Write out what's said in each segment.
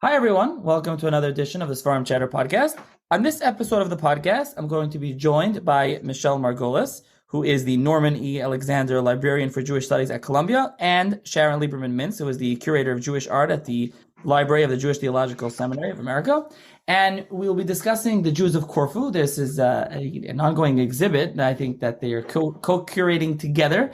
Hi, everyone. Welcome to another edition of the Sfarim Chatter podcast. On this episode of the podcast, I'm going to be joined by Michelle Margolis, who is the Norman E. Alexander Librarian for Jewish Studies at Columbia, and Sharon Liberman Mintz, who is the Curator of Jewish Art at the Library of the Jewish Theological Seminary of America. And we'll be discussing the Jews of Corfu. This is an ongoing exhibit that I think that they are co-curating together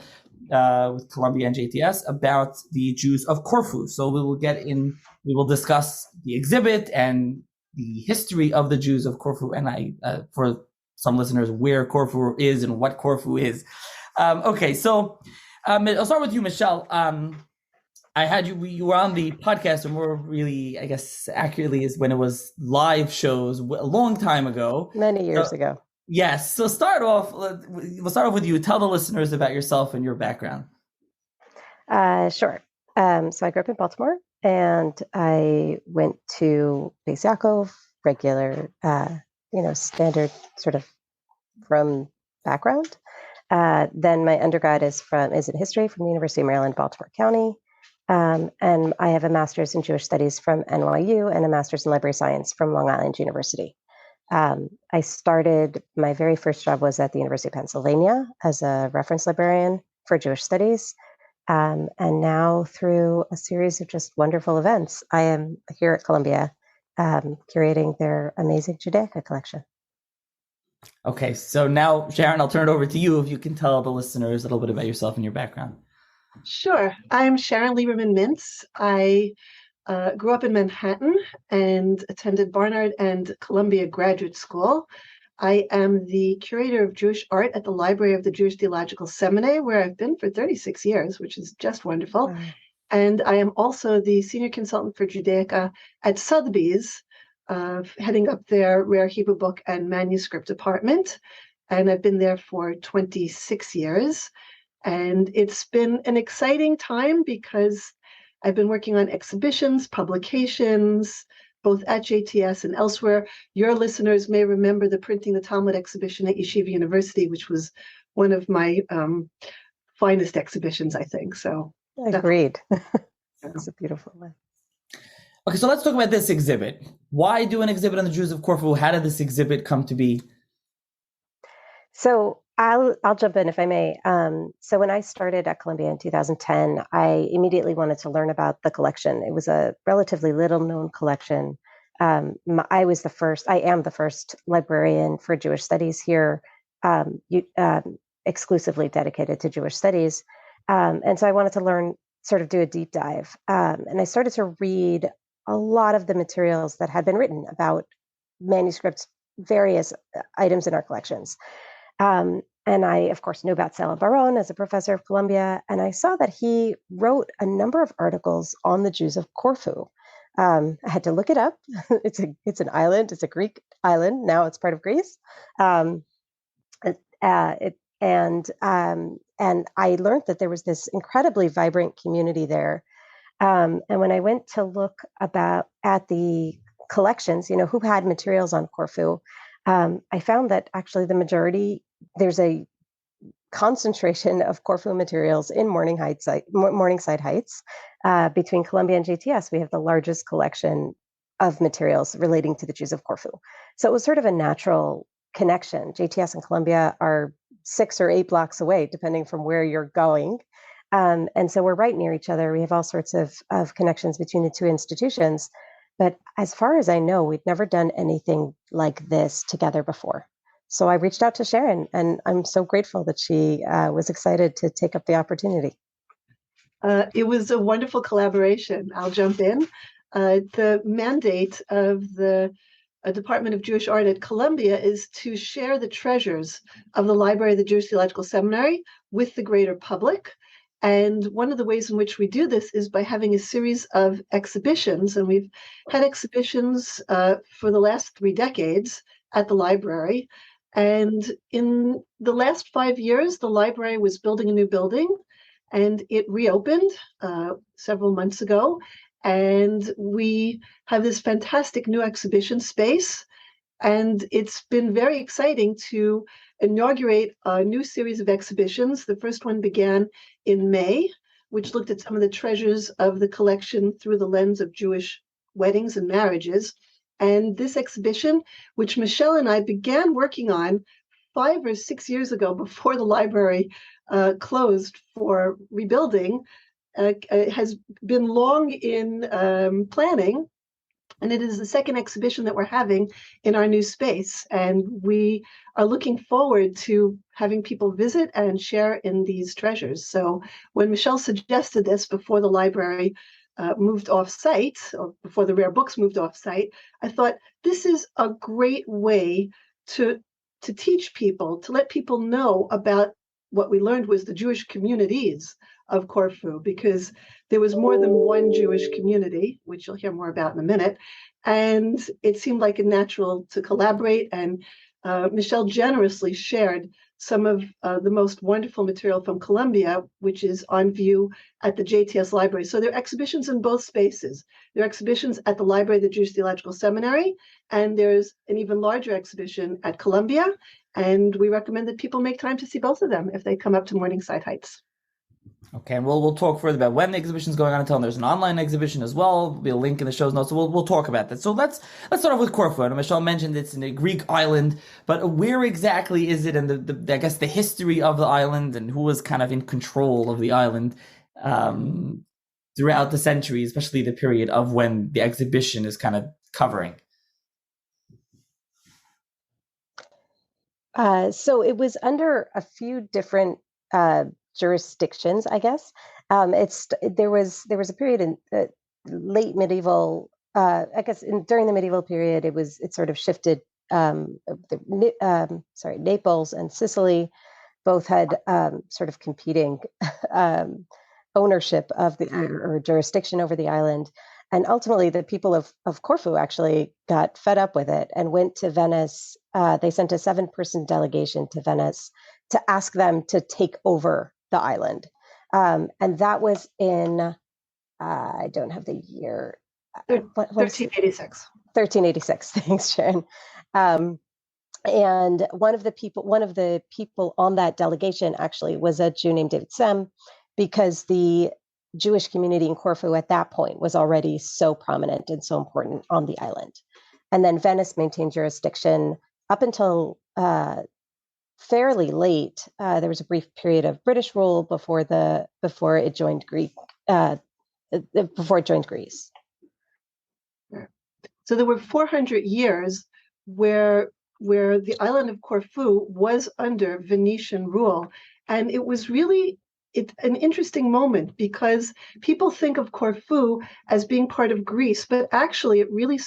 with Columbia and JTS about the Jews of Corfu. So we will discuss the exhibit and the history of the Jews of Corfu, and for some listeners, where Corfu is and what Corfu is. So I'll start with you, Michelle. I had you were on the podcast, and more really, I guess, accurately is when it was live shows a long time ago. Many years ago. Yes. So we'll start off with you. Tell the listeners about yourself and your background. Sure. So I grew up in Baltimore, and I went to Beis Yaakov, regular, standard sort of from background. Then my undergrad is in history from the University of Maryland, Baltimore County. And I have a master's in Jewish studies from NYU and a master's in library science from Long Island University. I started, my very first job was at the University of Pennsylvania as a reference librarian for Jewish studies. And now through a series of just wonderful events, I am here at Columbia curating their amazing Judaica collection. Okay, so now, Sharon, I'll turn it over to you if you can tell the listeners a little bit about yourself and your background. Sure. I'm Sharon Liberman Mintz. I grew up in Manhattan and attended Barnard and Columbia Graduate School. I am the curator of Jewish art at the Library of the Jewish Theological Seminary, where I've been for 36 years, which is just wonderful. Wow. And I am also the senior consultant for Judaica at Sotheby's, heading up their rare Hebrew book and manuscript department. And I've been there for 26 years. And it's been an exciting time because I've been working on exhibitions, publications, both at JTS and elsewhere. Your listeners may remember the Printing the Talmud exhibition at Yeshiva University, which was one of my finest exhibitions, I think. So agreed. It's a beautiful one. Okay, so let's talk about this exhibit. Why do an exhibit on the Jews of Corfu? How did this exhibit come to be? So I'll jump in if I may. So when I started at Columbia in 2010, I immediately wanted to learn about the collection. It was a relatively little known collection. I am the first librarian for Jewish studies here, exclusively dedicated to Jewish studies. And so I wanted to do a deep dive. And I started to read a lot of the materials that had been written about manuscripts, various items in our collections. And I, of course, knew about Sela Baron as a professor of Columbia, and I saw that he wrote a number of articles on the Jews of Corfu. I had to look it up. It's an island. It's a Greek island. Now it's part of Greece. And I learned that there was this incredibly vibrant community there. And when I went to look at the collections, who had materials on Corfu, I found that actually the majority, there's a concentration of Corfu materials in Morningside Heights. Between Columbia and JTS, we have the largest collection of materials relating to the Jews of Corfu. So it was sort of a natural connection. JTS and Columbia are 6 or 8 blocks away, depending from where you're going. And so we're right near each other. We have all sorts of connections between the two institutions. But as far as I know, we'd never done anything like this together before. So I reached out to Sharon, and I'm so grateful that she was excited to take up the opportunity. It was a wonderful collaboration. I'll jump in. The mandate of the Department of Jewish Art at Columbia is to share the treasures of the Library of the Jewish Theological Seminary with the greater public. And one of the ways in which we do this is by having a series of exhibitions. And we've had exhibitions for the last 3 decades at the library. And in the last 5 years, the library was building a new building, and it reopened several months ago. And we have this fantastic new exhibition space. And it's been very exciting to inaugurate a new series of exhibitions. The first one began in May, which looked at some of the treasures of the collection through the lens of Jewish weddings and marriages. And this exhibition, which Michelle and I began working on 5 or 6 years ago before the library closed for rebuilding, has been long in planning. And it is the second exhibition that we're having in our new space. And we are looking forward to having people visit and share in these treasures. So when Michelle suggested this before the library moved off site, or before the rare books moved off site, I thought this is a great way to teach people, to let people know about what we learned was the Jewish communities of Corfu, because there was more than one Jewish community, which you'll hear more about in a minute. And it seemed like a natural to collaborate. And Michelle generously shared some of the most wonderful material from Colombia, which is on view at the JTS Library. So there are exhibitions in both spaces. There are exhibitions at the Library of the Jewish Theological Seminary, and there's an even larger exhibition at Columbia. And we recommend that people make time to see both of them if they come up to Morningside Heights. Okay, and we'll talk further about when the exhibition is going on. Until there's an online exhibition as well. There'll be a link in the show's notes, so we'll talk about that. So let's start off with Corfu. And Michelle mentioned it's in a Greek island, but where exactly is it, and the I guess the history of the island, and who was kind of in control of the island throughout the centuries, especially the period of when the exhibition is kind of covering. So it was under a few different jurisdictions, I guess. There was a period in late medieval. I guess during the medieval period, it sort of shifted. Naples and Sicily both had sort of competing ownership of or jurisdiction over the island. And ultimately, the people of Corfu actually got fed up with it and went to Venice. They sent a 7-person delegation to Venice to ask them to take over the island. And that was in, I don't have the year. 1386. 1386. Thanks, Sharon. And one of the people on that delegation actually was a Jew named David Sem, because the Jewish community in Corfu at that point was already so prominent and so important on the island. And then Venice maintained jurisdiction up until fairly late. There was a brief period of British rule before it joined Greece. So there were 400 years where the island of Corfu was under Venetian rule, and it was really an interesting moment, because people think of Corfu as being part of Greece, but actually it really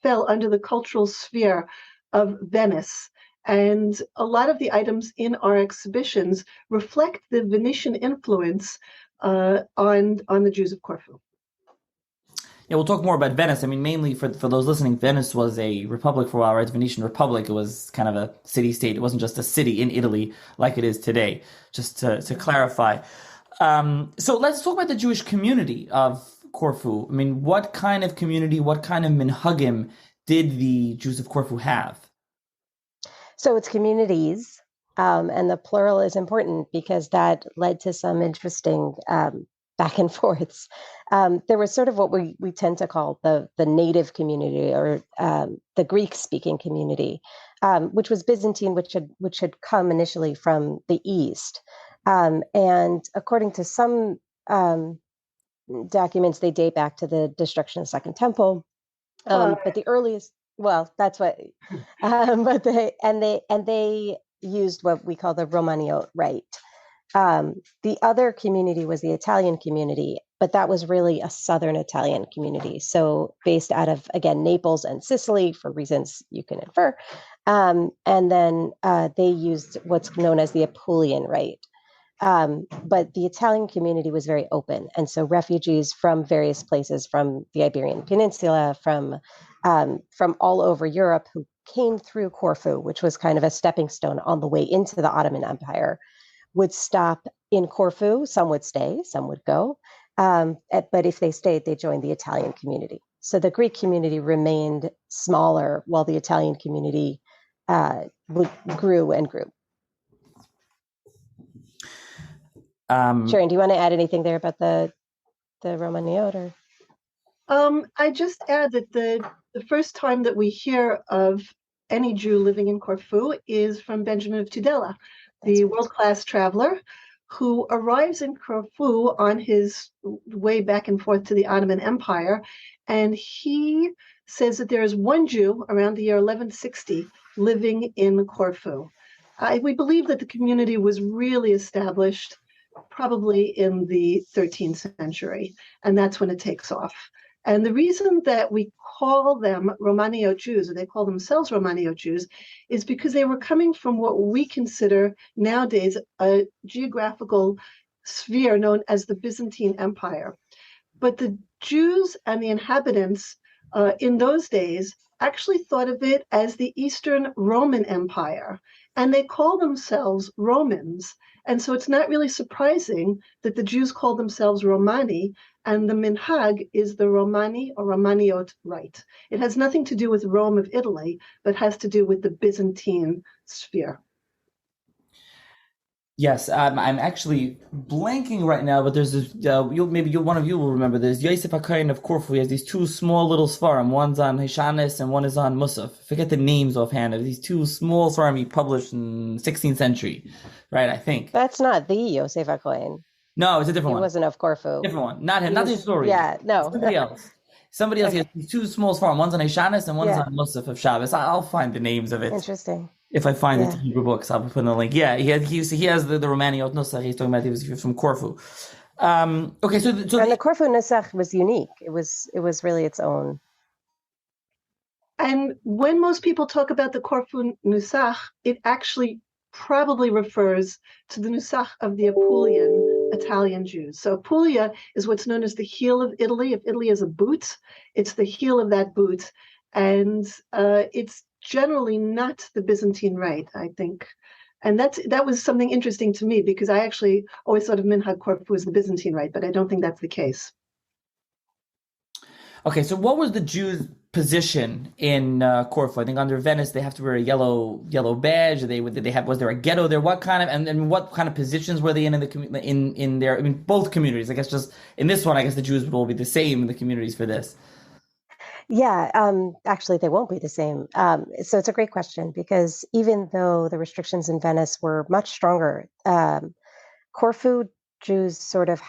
fell under the cultural sphere of Venice. And a lot of the items in our exhibitions reflect the Venetian influence on the Jews of Corfu. Yeah, we'll talk more about Venice. I mean, mainly for those listening, Venice was a republic for a while, right? Venetian Republic. It was kind of a city-state. It wasn't just a city in Italy like it is today, just to clarify. So let's talk about the Jewish community of Corfu. I mean, what kind of community, what kind of minhagim did the Jews of Corfu have? So it's communities, and the plural is important because that led to some interesting back and forths. There was sort of what we tend to call the native community, or the Greek-speaking community, which was Byzantine, which had come initially from the East. And according to some documents, they date back to the destruction of the Second Temple. But the earliest, well, that's what. But they used what we call the Romaniote rite. The other community was the Italian community, but that was really a southern Italian community. So based out of, again, Naples and Sicily, for reasons you can infer. And then they used what's known as the Apulian rite. But the Italian community was very open. And so refugees from various places, from the Iberian Peninsula, from all over Europe, who came through Corfu, which was kind of a stepping stone on the way into the Ottoman Empire, would stop in Corfu. Some would stay, some would go. But if they stayed, they joined the Italian community. So the Greek community remained smaller while the Italian community grew and grew. Sharon, do you want to add anything there about the Romaniote? Or? I just add that the first time that we hear of any Jew living in Corfu is from Benjamin of Tudela, the world-class traveler who arrives in Corfu on his way back and forth to the Ottoman Empire. And he says that there is one Jew around the year 1160 living in Corfu. We believe that the community was really established probably in the 13th century, and that's when it takes off. And the reason that we call them Romanio Jews, or they call themselves Romanio Jews, is because they were coming from what we consider nowadays a geographical sphere known as the Byzantine Empire. But the Jews and the inhabitants in those days actually thought of it as the Eastern Roman Empire, and they call themselves Romans. And so it's not really surprising that the Jews call themselves Romani, and the minhag is the Romani or Romaniot rite. It has nothing to do with Rome of Italy, but has to do with the Byzantine sphere. Yes, I'm actually blanking right now, but there's this, one of you will remember, there's Yosef HaKohen of Corfu. He has these two small little Sfarim. One's on Hishanis and one is on Musaf. Forget the names offhand of these two small Sfarim he published in 16th century, right? I think. That's not the Yosef HaKohen. No, it's a different one. He wasn't of Corfu. Different one. Not him, not the historian. Yeah, no. Somebody else. Somebody else. He has these two small Sfarim. One's on Hishanis and one's on Musaf of Shabbos. I'll find the names of it. Interesting. If I find the Hebrew books, I'll put in the link. Yeah, he has the Romaniot Nusach. He's talking about he was from Corfu. Okay, so and the Corfu Nusach was unique. It was really its own. And when most people talk about the Corfu Nusach, it actually probably refers to the Nusach of the Apulian Italian Jews. So Apulia is what's known as the heel of Italy. If Italy is a boot, it's the heel of that boot, and it's generally not the Byzantine rite, I think. And that was something interesting to me because I actually always thought of Minhag Corfu as the Byzantine rite, but I don't think that's the case. Okay, so what was the Jews' position in Corfu? I think under Venice they have to wear a yellow badge. Was there a ghetto there? What kind of and what kind of positions were they in the in their? I mean, both communities. I guess just in this one, I guess the Jews would all be the same in the communities for this. Yeah, actually, they won't be the same. So it's a great question because even though the restrictions in Venice were much stronger, Corfu Jews sort of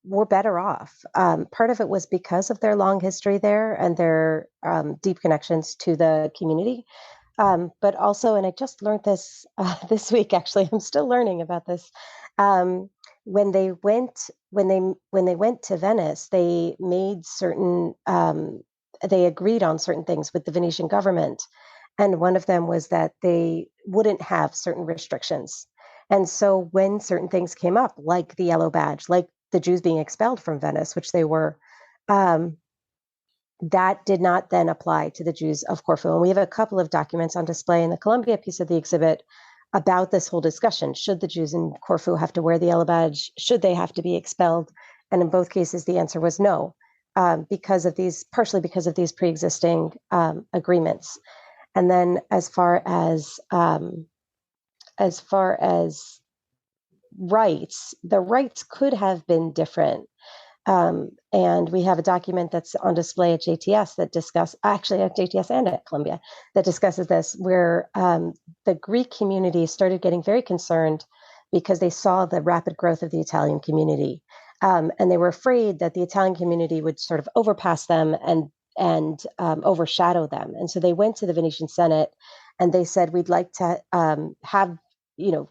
were better off. Part of it was because of their long history there and their deep connections to the community. But also, and I just learned this this week, actually, I'm still learning about this. When they went to Venice, they made certain they agreed on certain things with the Venetian government, and one of them was that they wouldn't have certain restrictions. And so when certain things came up, like the yellow badge, like the Jews being expelled from Venice, which they were, that did not then apply to the Jews of Corfu. And we have a couple of documents on display in the Columbia piece of the exhibit about this whole discussion. Should the Jews in Corfu have to wear the yellow badge? Should they have to be expelled? And in both cases, the answer was no, partially because of these pre-existing agreements. And then as far as rights, the rights could have been different. And we have a document that's on display at JTS at JTS and at Columbia, that discusses this, where the Greek community started getting very concerned because they saw the rapid growth of the Italian community. And they were afraid that the Italian community would sort of overpass them and overshadow them. And so they went to the Venetian Senate and they said, we'd like to have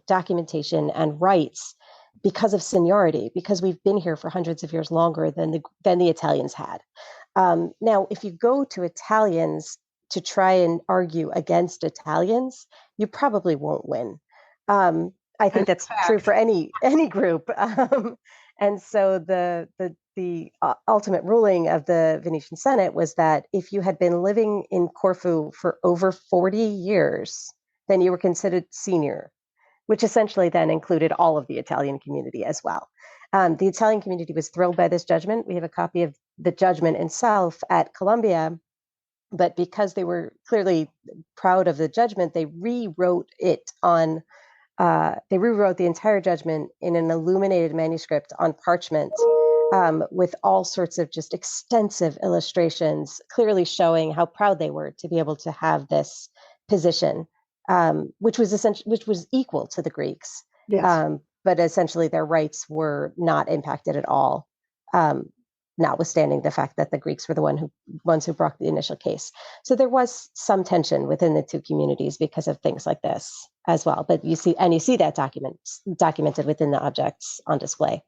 documentation and rights because of seniority, because we've been here for hundreds of years longer than the Italians had. Now, if you go to Italians to try and argue against Italians, you probably won't win. I think that's true for any group. And so the ultimate ruling of the Venetian Senate was that if you had been living in Corfu for over 40 years, then you were considered senior, which essentially then included all of the Italian community as well. The Italian community was thrilled by this judgment. We have a copy of the judgment itself at Columbia, but because they were clearly proud of the judgment, they rewrote the entire judgment in an illuminated manuscript on parchment with all sorts of just extensive illustrations, clearly showing how proud they were to be able to have this position, which was equal to the Greeks. Yes. But essentially their rights were not impacted at all, notwithstanding the fact that the Greeks were the ones who brought the initial case. So there was some tension within the two communities because of things like this as well. But you see that documented within the objects on display.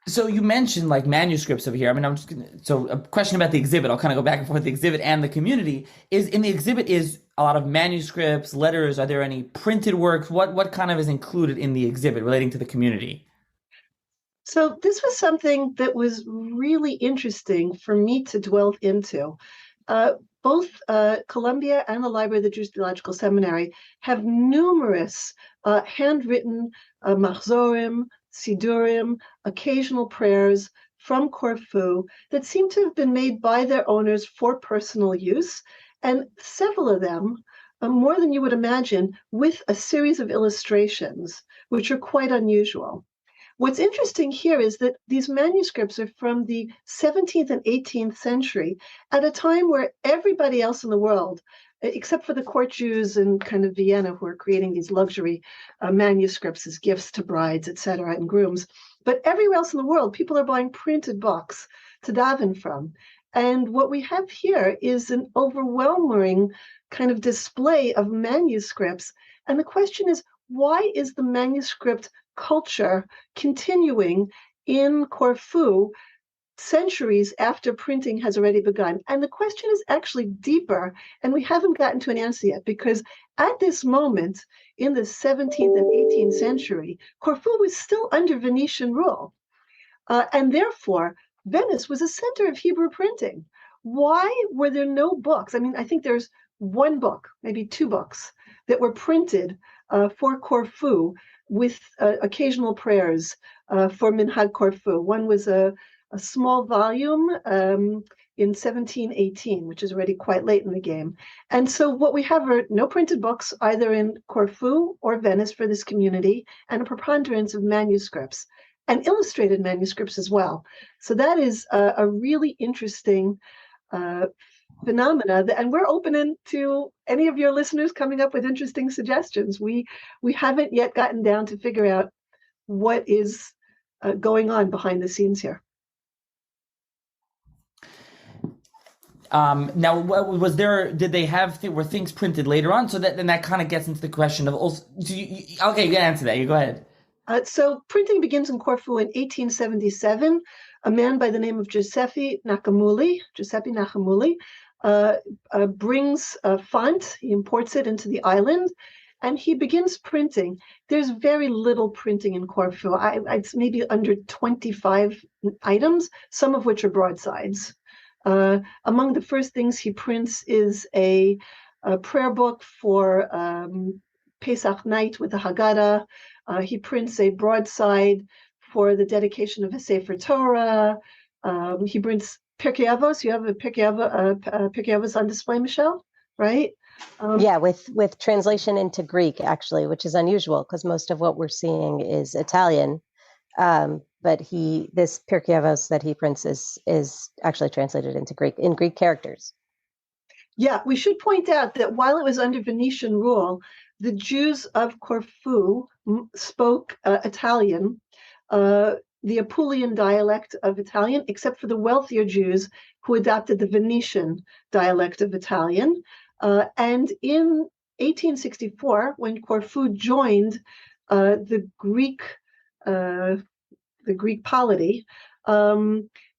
So you mentioned like manuscripts over here. I mean, so a question about the exhibit. I'll kind of go back and forth. The exhibit and the community is in the exhibit is a lot of manuscripts, letters. Are there any printed works? What kind of is included in the exhibit relating to the community? So this was something that was really interesting for me to dwell into. Both Columbia and the Library of the Jewish Theological Seminary have numerous handwritten machzorim, sidurim, occasional prayers from Corfu that seem to have been made by their owners for personal use, and several of them, more than you would imagine, with a series of illustrations, which are quite unusual. What's interesting here is that these manuscripts are from the 17th and 18th century, at a time where everybody else in the world, except for the court Jews in kind of Vienna, who are creating these luxury manuscripts as gifts to brides, etc., and grooms, but everywhere else in the world, people are buying printed books to daven from. And what we have here is an overwhelming kind of display of manuscripts. And the question is, why is the manuscript culture continuing in Corfu centuries after printing has already begun? And the question is actually deeper, and we haven't gotten to an answer yet, because at this moment in the 17th and 18th century, Corfu was still under Venetian rule. And therefore, Venice was a center of Hebrew printing. Why were there no books? I mean, I think there's one book, maybe two books, that were printed for Corfu with occasional prayers for Minhag Corfu. One was a small volume in 1718, which is already quite late in the game. And so what we have are no printed books, either in Corfu or Venice for this community, and a preponderance of manuscripts, and illustrated manuscripts as well. So that is a really interesting phenomena, and we're open to any of your listeners coming up with interesting suggestions. We haven't yet gotten down to figure out what is going on behind the scenes here. Now, were things printed later on? So that kind of gets into the question of also. Okay, you can answer that. You go ahead. So printing begins in Corfu in 1877. A man by the name of Giuseppe Nacamuli brings a font. He imports it into the island, and he begins printing. There's very little printing in Corfu. It's maybe under 25 items, some of which are broadsides. Among the first things he prints is a prayer book for Pesach night with the Haggadah. He prints a broadside for the dedication of a Sefer Torah. He prints Pirkei Avos. You have a Pirkei Avos on display, Michelle, right? Yeah, with translation into Greek, actually, which is unusual because most of what we're seeing is Italian. But this Pirkei Avos that he prints is actually translated into Greek, in Greek characters. Yeah, we should point out that while it was under Venetian rule, the Jews of Corfu spoke Italian, the Apulian dialect of Italian, except for the wealthier Jews who adopted the Venetian dialect of Italian. And in 1864, when Corfu joined the Greek polity,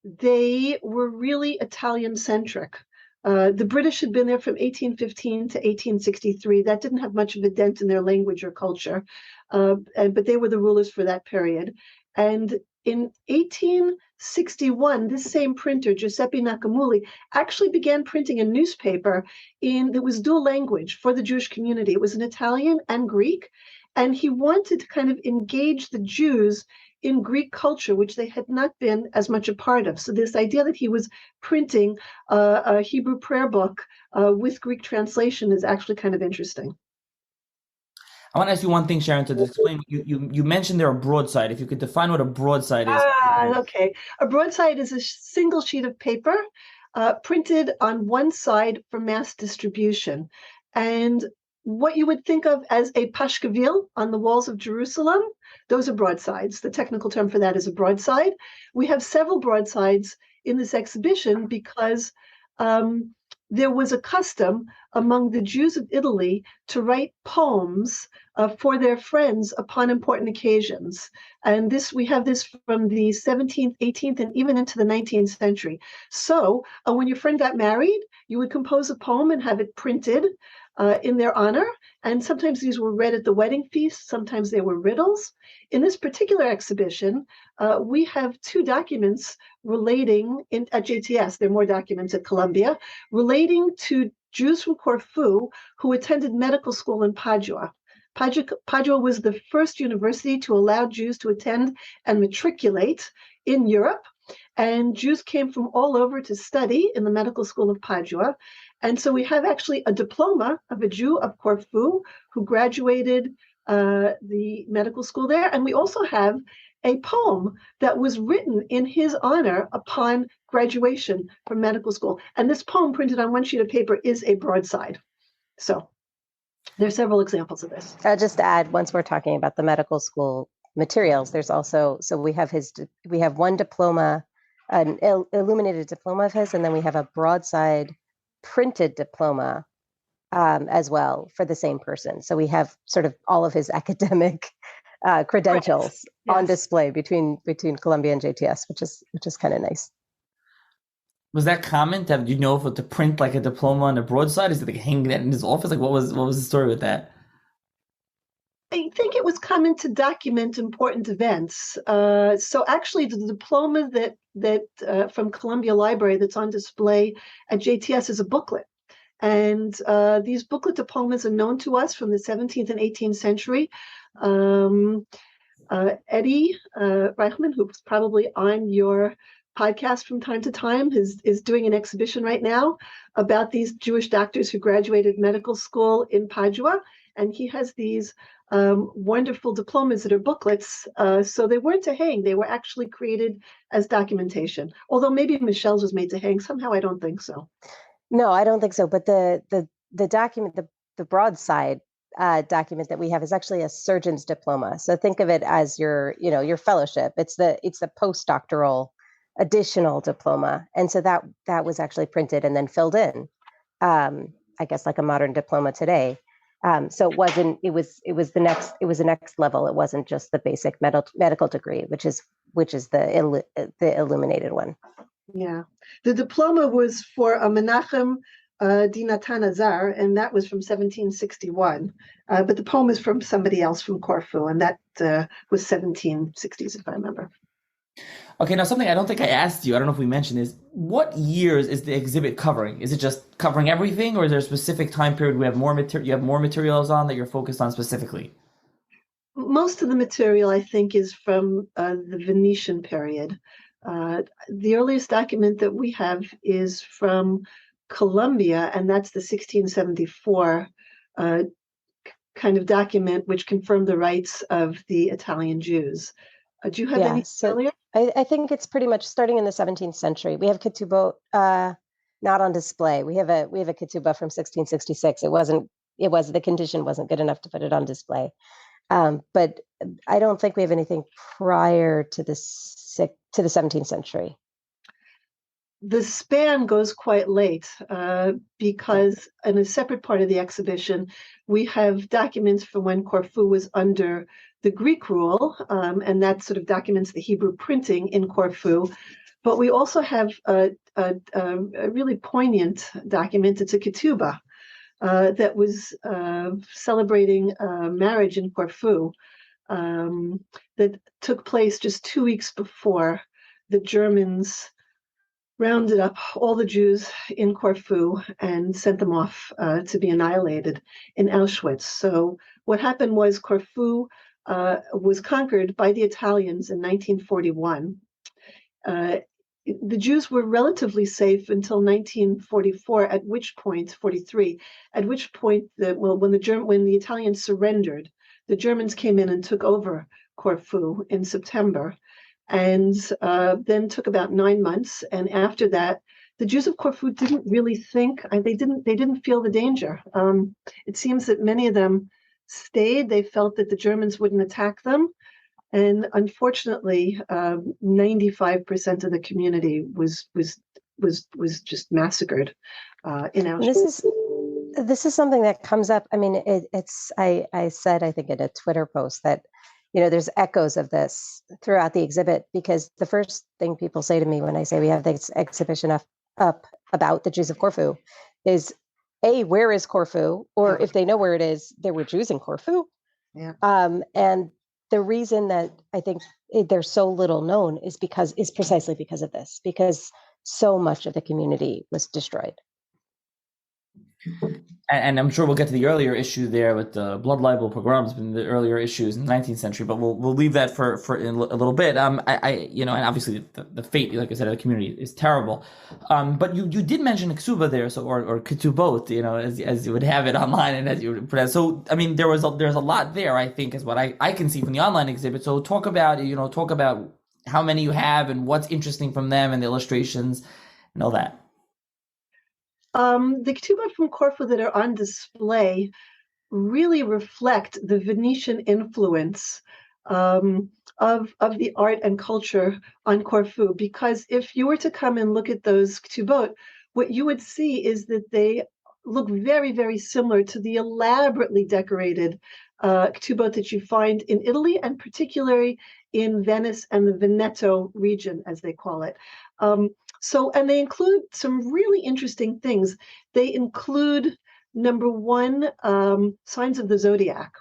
they were really Italian-centric. The British had been there from 1815 to 1863. That didn't have much of a dent in their language or culture, but they were the rulers for that period. And in 1861, this same printer, Giuseppe Nacamuli, actually began printing a newspaper that was dual language for the Jewish community. It was in Italian and Greek, and he wanted to kind of engage the Jews in Greek culture, which they had not been as much a part of. So this idea that he was printing a Hebrew prayer book with Greek translation is actually kind of interesting. I want to ask you one thing, Sharon, to explain. You mentioned there a broadside. If you could define what a broadside is. Okay. A broadside is a single sheet of paper printed on one side for mass distribution. And what you would think of as a pashkavil on the walls of Jerusalem, those are broadsides. The technical term for that is a broadside. We have several broadsides in this exhibition because there was a custom among the Jews of Italy to write poems for their friends upon important occasions. And we have this from the 17th, 18th, and even into the 19th century. So when your friend got married, you would compose a poem and have it printed in their honor. And sometimes these were read at the wedding feast. Sometimes they were riddles. In this particular exhibition, we have two documents relating at JTS. There are more documents at Columbia relating to Jews from Corfu who attended medical school in Padua. Padua was the first university to allow Jews to attend and matriculate in Europe. And Jews came from all over to study in the medical school of Padua. And so we have actually a diploma of a Jew of Corfu who graduated the medical school there. And we also have a poem that was written in his honor upon graduation from medical school. And this poem printed on one sheet of paper is a broadside. So there's several examples of this. I'll just add, once we're talking about the medical school materials, there's also, so we have one diploma, an illuminated diploma of his, and then we have a broadside printed diploma as well for the same person. So we have sort of all of his academic credentials on display between Columbia and JTS, which is kind of nice. Was that common to print like a diploma on a broadside? Is it like hanging that in his office? Like what was the story with that? I think it was common to document important events. So actually, the diploma that from Columbia Library that's on display at JTS is a booklet. And these booklet diplomas are known to us from the 17th and 18th century. Eddie Reichman, who's probably on your podcast from time to time, is doing an exhibition right now about these Jewish doctors who graduated medical school in Padua. And he has these wonderful diplomas that are booklets. So they weren't to hang. They were actually created as documentation. Although maybe Michelle's was made to hang. Somehow I don't think so. No, I don't think so. But the document, the broadside document that we have is actually a surgeon's diploma. So think of it as your fellowship. It's the postdoctoral additional diploma. And so that was actually printed and then filled in, I guess like a modern diploma today. So it was the next level. It wasn't just the basic medical degree, which is the illuminated one. Yeah, the diploma was for a Menachem di Natan Azar, and that was from 1761. But the poem is from somebody else from Corfu, and that was 1760s, if I remember. Okay, now something I don't think I asked you, I don't know if we mentioned, is what years is the exhibit covering? Is it just covering everything, or is there a specific time period you have more materials on that you're focused on specifically? Most of the material, I think, is from the Venetian period. The earliest document that we have is from Columbia, and that's the 1674 kind of document which confirmed the rights of the Italian Jews. Do you have any earlier? I think it's pretty much starting in the 17th century. We have ketubot not on display. We have a ketubot from 1666. The condition wasn't good enough to put it on display. But I don't think we have anything prior to the 17th century. The span goes quite late because in a separate part of the exhibition, we have documents from when Corfu was under the Greek rule, and that sort of documents the Hebrew printing in Corfu. But we also have a really poignant document. It's a ketubah that was celebrating marriage in Corfu that took place just 2 weeks before the Germans rounded up all the Jews in Corfu and sent them off to be annihilated in Auschwitz. So what happened was Corfu was conquered by the Italians in 1941. The Jews were relatively safe until 1944, at which point, 43, at which point, when the Italians surrendered, the Germans came in and took over Corfu in September, and then took about 9 months. And after that, the Jews of Corfu didn't really think, they didn't feel the danger. It seems that many of them stayed. They felt that the Germans wouldn't attack them. And unfortunately, 95% of the community was just massacred in Auschwitz. This is something that comes up. I mean, I said, I think in a Twitter post that, there's echoes of this throughout the exhibit, because the first thing people say to me when I say we have this exhibition up about the Jews of Corfu is, A, where is Corfu? Or if they know where it is, there were Jews in Corfu. Yeah. And the reason that I think they're so little known is precisely because of this, because so much of the community was destroyed. And I'm sure we'll get to the earlier issue there with the blood libel pogroms in the earlier issues in the 19th century, but we'll leave that for a little bit. And obviously the fate, like I said, of the community is terrible. But you did mention ksuba there, or ketubot, as you would have it online and as you would put it. So I mean, there's a lot there, I think, is what I can see from the online exhibit. So talk about how many you have and what's interesting from them and the illustrations and all that. The ketubot from Corfu that are on display really reflect the Venetian influence of the art and culture on Corfu. Because if you were to come and look at those ketubot, what you would see is that they look very, very similar to the elaborately decorated ketubot that you find in Italy, and particularly in Venice and the Veneto region, as they call it. And they include some really interesting things. They include, number one, signs of the zodiac.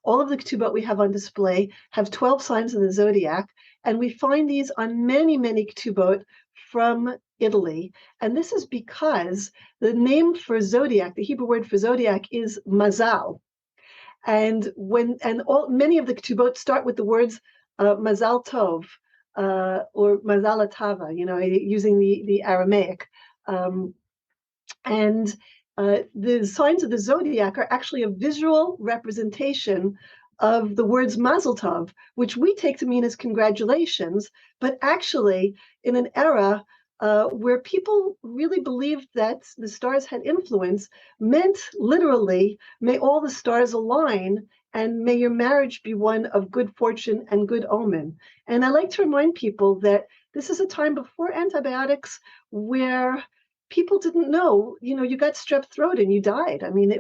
All of the ketubot we have on display have 12 signs of the zodiac, and we find these on many, many ketubot from Italy. And this is because the name for zodiac, the Hebrew word for zodiac, is mazal. And many of the ketubot start with the words mazal tov, or mazal tava, using the Aramaic. And the signs of the zodiac are actually a visual representation of the words mazel tov, which we take to mean as congratulations, but actually in an era where people really believed that the stars had influence, meant literally, may all the stars align, and may your marriage be one of good fortune and good omen. And I like to remind people that this is a time before antibiotics, where people didn't know, you got strep throat and you died. I mean,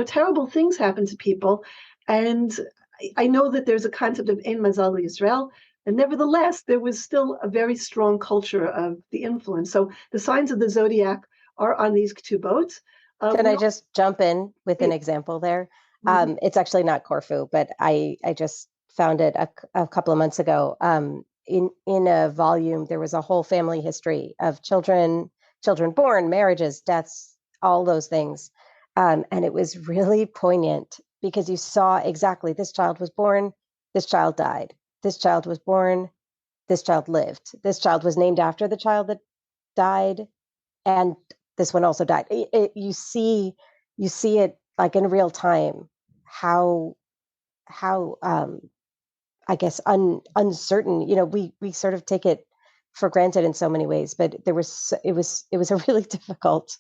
terrible things happened to people. And I know that there's a concept of Ein Mazal Yisrael, and nevertheless, there was still a very strong culture of the influence. So the signs of the zodiac are on these ketubot. Can I just jump in with an example there? Mm-hmm. It's actually not Corfu, but I just found it a couple of months ago. In a volume, there was a whole family history of children born, marriages, deaths, all those things. And it was really poignant, because you saw exactly, this child was born, this child died. This child was born, this child lived. This child was named after the child that died, and this one also died. You see it like in real time, how I guess uncertain. We sort of take it for granted in so many ways, but it was a really difficult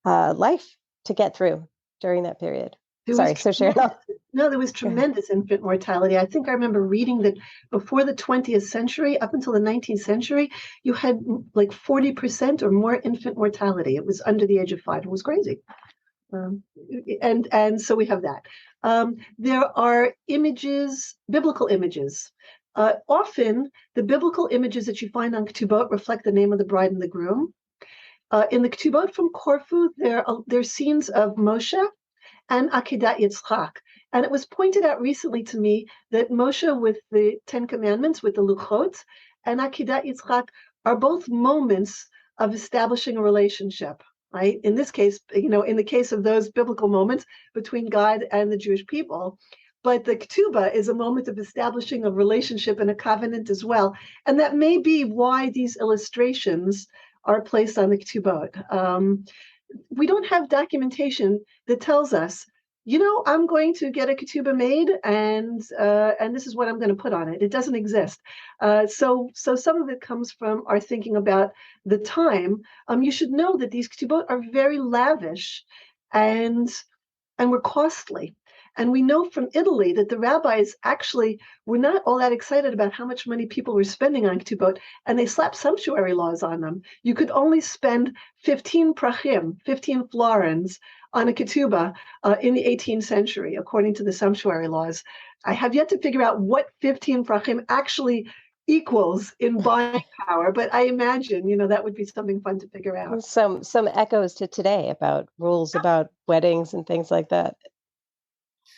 life to get through during that period. Sorry, so Sharon. No, there was tremendous infant mortality. I think I remember reading that before the 20th century, up until the 19th century, you had like 40% or more infant mortality. It was under the age of 5. It was crazy. And so we have that. There are images, biblical images. Often, the biblical images that you find on ketubot reflect the name of the bride and the groom. In the ketubot from Corfu, there are scenes of Moshe and Akedat Yitzchak. And it was pointed out recently to me that Moshe with the 10 Commandments, with the Luchot, and Akedat Yitzchak are both moments of establishing a relationship, right? In this case, in the case of those biblical moments between God and the Jewish people. But the ketubah is a moment of establishing a relationship and a covenant as well. And that may be why these illustrations are placed on the ketubot. We don't have documentation that tells us I'm going to get a ketubah made, and this is what I'm going to put on it. It doesn't exist. So some of it comes from our thinking about the time. You should know that these ketubot are very lavish, and were costly. And we know from Italy that the rabbis actually were not all that excited about how much money people were spending on ketubot, and they slapped sumptuary laws on them. You could only spend 15 prachim, 15 florins, on a ketubah in the 18th century, according to the sumptuary laws. I have yet to figure out what 15 prachim actually equals in buying power, but I imagine, that would be something fun to figure out. Some echoes to today about rules about weddings and things like that.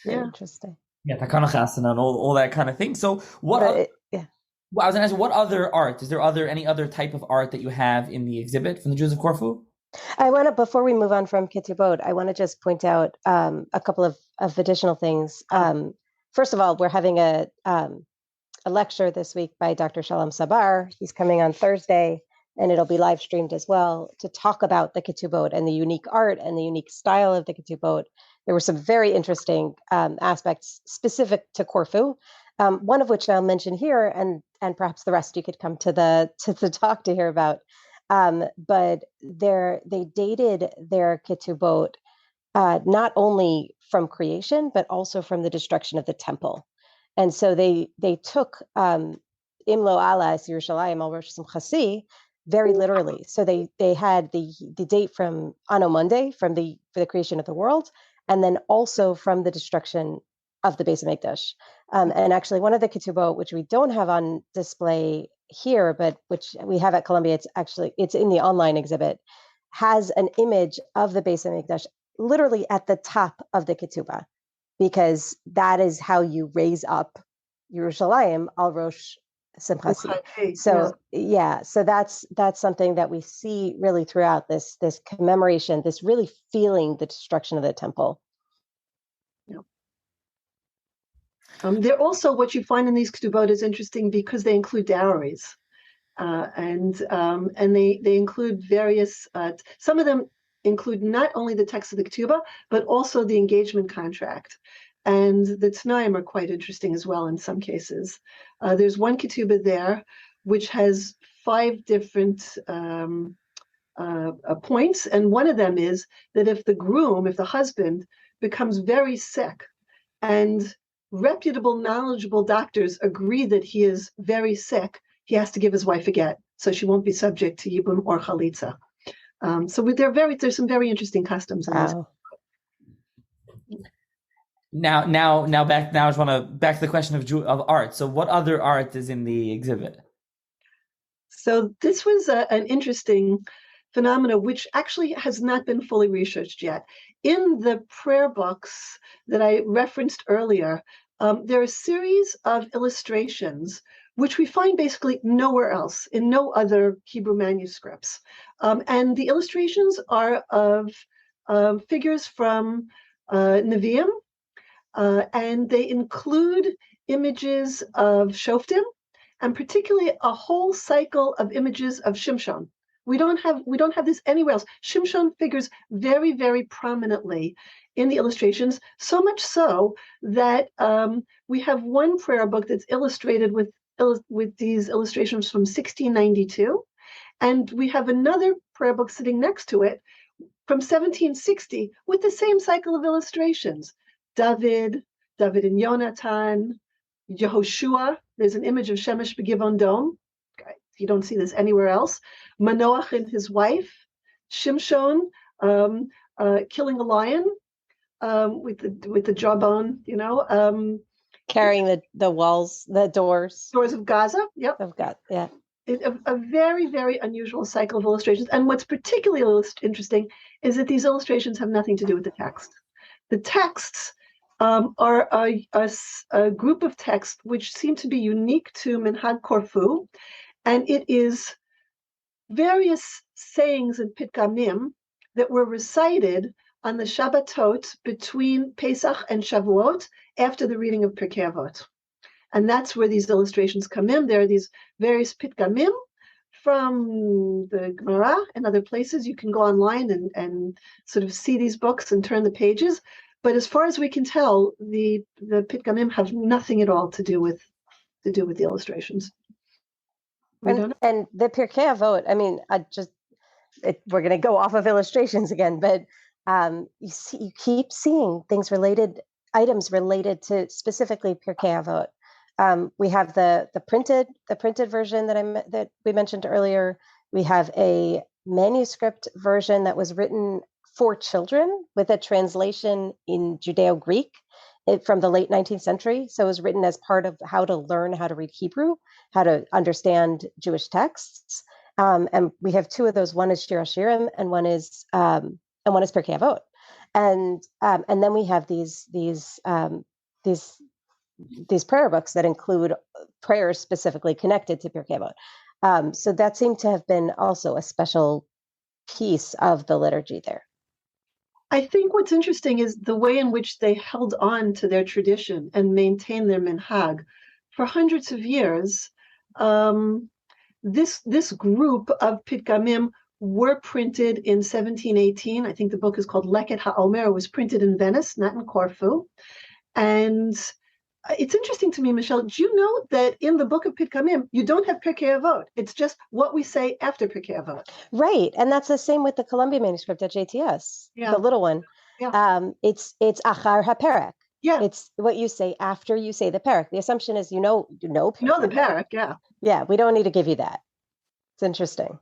Very interesting. Yeah, takana chasana and all that kind of thing. So what? I was going to ask, what other art? Is there any other type of art that you have in the exhibit from the Jews of Corfu? I want to, before we move on from ketubot, I want to just point out a couple of additional things. First of all, we're having a lecture this week by Dr. Shalom Sabar. He's coming on Thursday, and it'll be live streamed as well, to talk about the ketubot and the unique art and the unique style of the ketubot. There were some very interesting aspects specific to Corfu, one of which I'll mention here, and perhaps the rest you could come to the talk to hear about. But they dated their ketubot not only from creation, but also from the destruction of the temple. And so they took Imlo Alas Yerushalayim al Rosh Simchasi very literally. So they had the date from Anno Monday, for the creation of the world, and then also from the destruction of the Beis Hamikdash. And actually, one of the ketubot, which we don't have on display here, but which we have at Columbia, it's in the online exhibit, has an image of the Beis Hamikdash literally at the top of the ketubah, because that is how you raise up Yerushalayim al Rosh Simchasi. So so that's something that we see really throughout this commemoration, this really feeling the destruction of the temple. They're also, what you find in these ketubot is interesting because they include dowries, and they include various. Some of them include not only the text of the ketubah, but also the engagement contract, and the Tanaim are quite interesting as well in some cases. There's one ketubah there which has 5 different points, and one of them is that if the husband becomes very sick, and reputable, knowledgeable doctors agree that he is very sick, he has to give his wife a get, so she won't be subject to yibum or chalitza. So there's some very interesting customs in this. Now I just want to back to the question of art. So what other art is in the exhibit? So this was an interesting phenomena which actually has not been fully researched yet. In the prayer books that I referenced earlier, there are a series of illustrations which we find basically nowhere else, in no other Hebrew manuscripts. And the illustrations are of figures from Nevi'im, and they include images of Shoftim, and particularly a whole cycle of images of Shimshon. We don't have this anywhere else. Shimshon figures very, very prominently in the illustrations, so much so that we have one prayer book that's illustrated with these illustrations from 1692, and we have another prayer book sitting next to it from 1760 with the same cycle of illustrations. David and Yonatan, Yehoshua. There's an image of Shemesh Begivon Dom. You don't see this anywhere else. Manoach and his wife, Shimshon killing a lion with the jawbone, carrying the walls, the doors of Gaza. Yep, of God. Yeah, a very, very unusual cycle of illustrations. And what's particularly interesting is that these illustrations have nothing to do with the text. The texts are a group of texts which seem to be unique to Minhag Corfu. And it is various sayings and pitgamim that were recited on the Shabbatot between Pesach and Shavuot after the reading of Pirkei Avot. And that's where these illustrations come in. There are these various pitgamim from the Gemara and other places. You can go online and sort of see these books and turn the pages. But as far as we can tell, the Pitgamim have nothing at all to do with the illustrations. We don't know. And the Pirkei Avot, I mean, we're going to go off of illustrations again, but you keep seeing items related to specifically Pirkei Avot. We have the printed version that we mentioned earlier. We have a manuscript version that was written for children with a translation in Judeo-Greek from the late 19th century. So it was written as part of how to learn how to read Hebrew, how to understand Jewish texts. And we have two of those. One is Shir HaShirim, and one is Pirkei Avot. And then we have these prayer books that include prayers specifically connected to Pirkei Avot. So that seemed to have been also a special piece of the liturgy there. I think what's interesting is the way in which they held on to their tradition and maintained their minhag for hundreds of years. This group of Pitgamim were printed in 1718. I think the book is called Leket HaOmer. It was printed in Venice, not in Corfu. And it's interesting to me, Michelle, do you know that in the book of Pitgamim, you don't have Pirkei Avot? It's just what we say after Pirkei Avot. Right. And that's the same with the Columbia manuscript at JTS, the little one. Yeah. It's Achar HaPerek. Yeah. It's what you say after you say the Perek. The assumption is you know the Perek, yeah. Yeah, we don't need to give you that. It's interesting.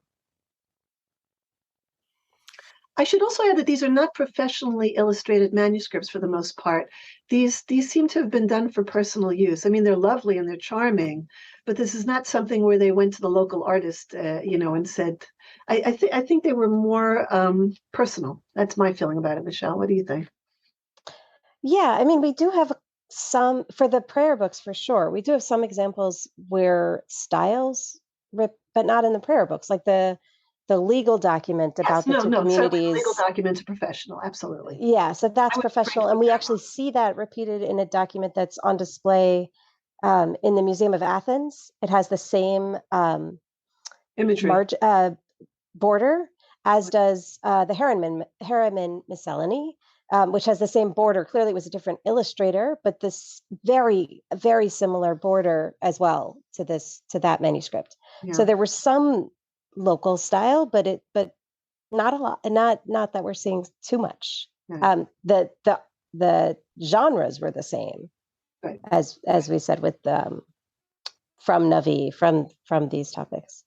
I should also add that these are not professionally illustrated manuscripts for the most part. These seem to have been done for personal use. I mean, they're lovely and they're charming, but this is not something where they went to the local artist, and said. I think they were more personal. That's my feeling about it, Michelle. What do you think? Yeah, I mean, we do have some for the prayer books for sure. We do have some examples where styles rip, but not in the prayer books, like the legal document about the two communities. The legal document is professional, absolutely. Yeah, so that's professional, and we actually see that repeated in a document that's on display in the Museum of Athens. It has the same imagery border as does the Harriman Miscellany, which has the same border. Clearly, it was a different illustrator, but this very, very similar border as well to that manuscript. Yeah. So there were some local style, but not a lot, not that we're seeing too much. Right. The genres were the same, right, as we said with from Navi, from these topics.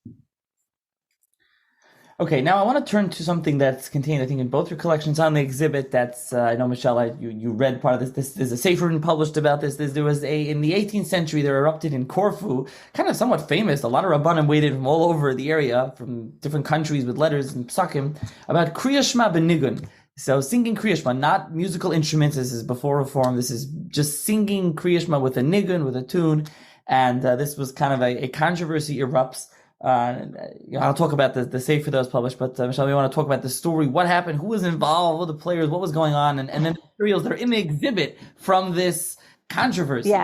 Okay, now I want to turn to something that's contained, I think, in both your collections on the exhibit. That's I know, Michelle, you read part of this. There's a sefer published about this. There was in the 18th century, there erupted in Corfu, kind of somewhat famous. A lot of rabbanim waited from all over the area, from different countries with letters and psakim, about krias shema nigun. So singing krias shema, not musical instruments. This is before Reform. This is just singing krias shema with a nigun, with a tune. And this was kind of a controversy erupts. I'll talk about the sefer that was published, but Michelle, we want to talk about the story. What happened? Who was involved? What were the players? What was going on? And then the materials that are in the exhibit from this controversy.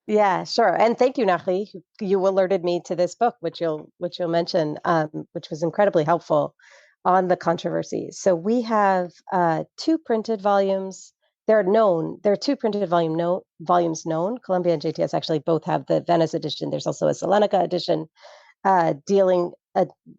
Yeah, sure. And thank you, Nachi. You alerted me to this book, which you'll mention, which was incredibly helpful on the controversy. So we have two printed volumes. There are two printed volumes known. Columbia and JTS actually both have the Venice edition. There's also a Salonika edition. Dealing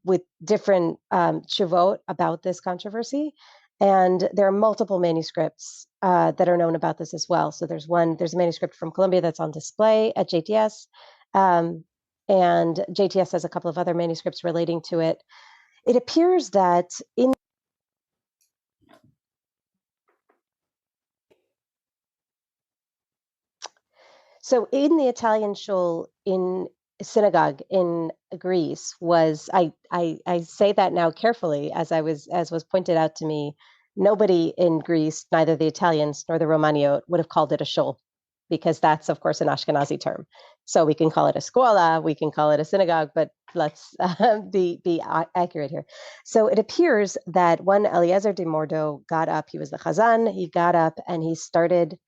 with different tshuvot about this controversy. And there are multiple manuscripts that are known about this as well. So there's a manuscript from Columbia that's on display at JTS. And JTS has a couple of other manuscripts relating to it. It appears that in the Italian shul in synagogue in Greece was I say that now carefully as was pointed out to me, nobody in Greece, neither the Italians nor the Romaniot, would have called it a shul, because that's of course an Ashkenazi term. So we can call it a scuola, we can call it a synagogue, but let's be accurate here. So it appears that one Eliezer de Mordo got up. He was the chazan. He got up and he started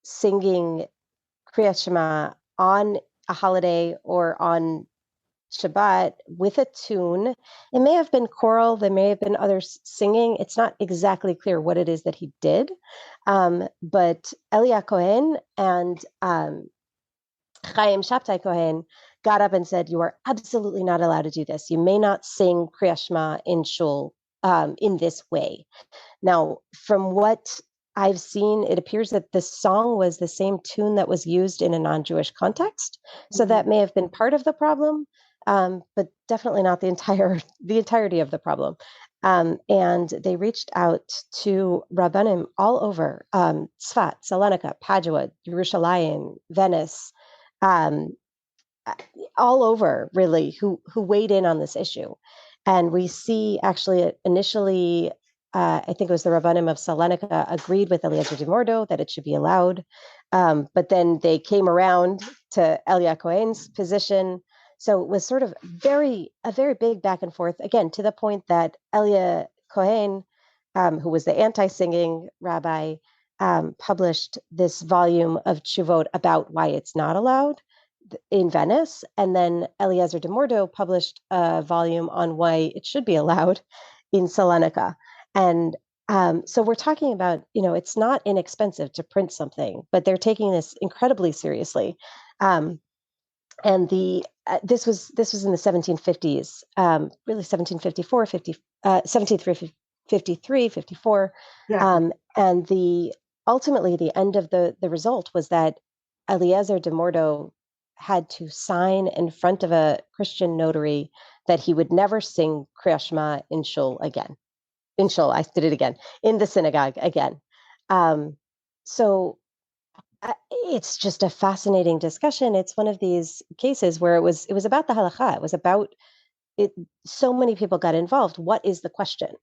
singing Kriyat Shema on a holiday or on Shabbat with a tune. It may have been choral, there may have been others singing. It's not exactly clear what it is that he did. But Elia Cohen and Chaim Shabtai Cohen got up and said, you are absolutely not allowed to do this. You may not sing Krias Shema in shul in this way. Now, from what I've seen, it appears that the song was the same tune that was used in a non-Jewish context. So that may have been part of the problem, but definitely not the entirety of the problem. And they reached out to rabbanim all over Tzfat, Salonika, Padua, Yerushalayim, Venice, all over, really, who weighed in on this issue. And we see actually initially, I think it was the Rabbanim of Salonika agreed with Eliezer de Mordo that it should be allowed. But then they came around to Elia Cohen's position. So it was sort of a very big back and forth, again, to the point that Elia Cohen, who was the anti-singing rabbi, published this volume of tshuvot about why it's not allowed in Venice. And then Eliezer de Mordo published a volume on why it should be allowed in Salonika. And so we're talking about, it's not inexpensive to print something, but they're taking this incredibly seriously. And this was in the 1750s, really 1754, 1753, 54. Yeah. And ultimately the end of the result was that Eliezer de Mordo had to sign in front of a Christian notary that he would never sing Krias Shema in shul again. In shul, I did it again, in the synagogue again. So it's just a fascinating discussion. It's one of these cases where it was about the halakha. It was about it. So many people got involved. What is the question?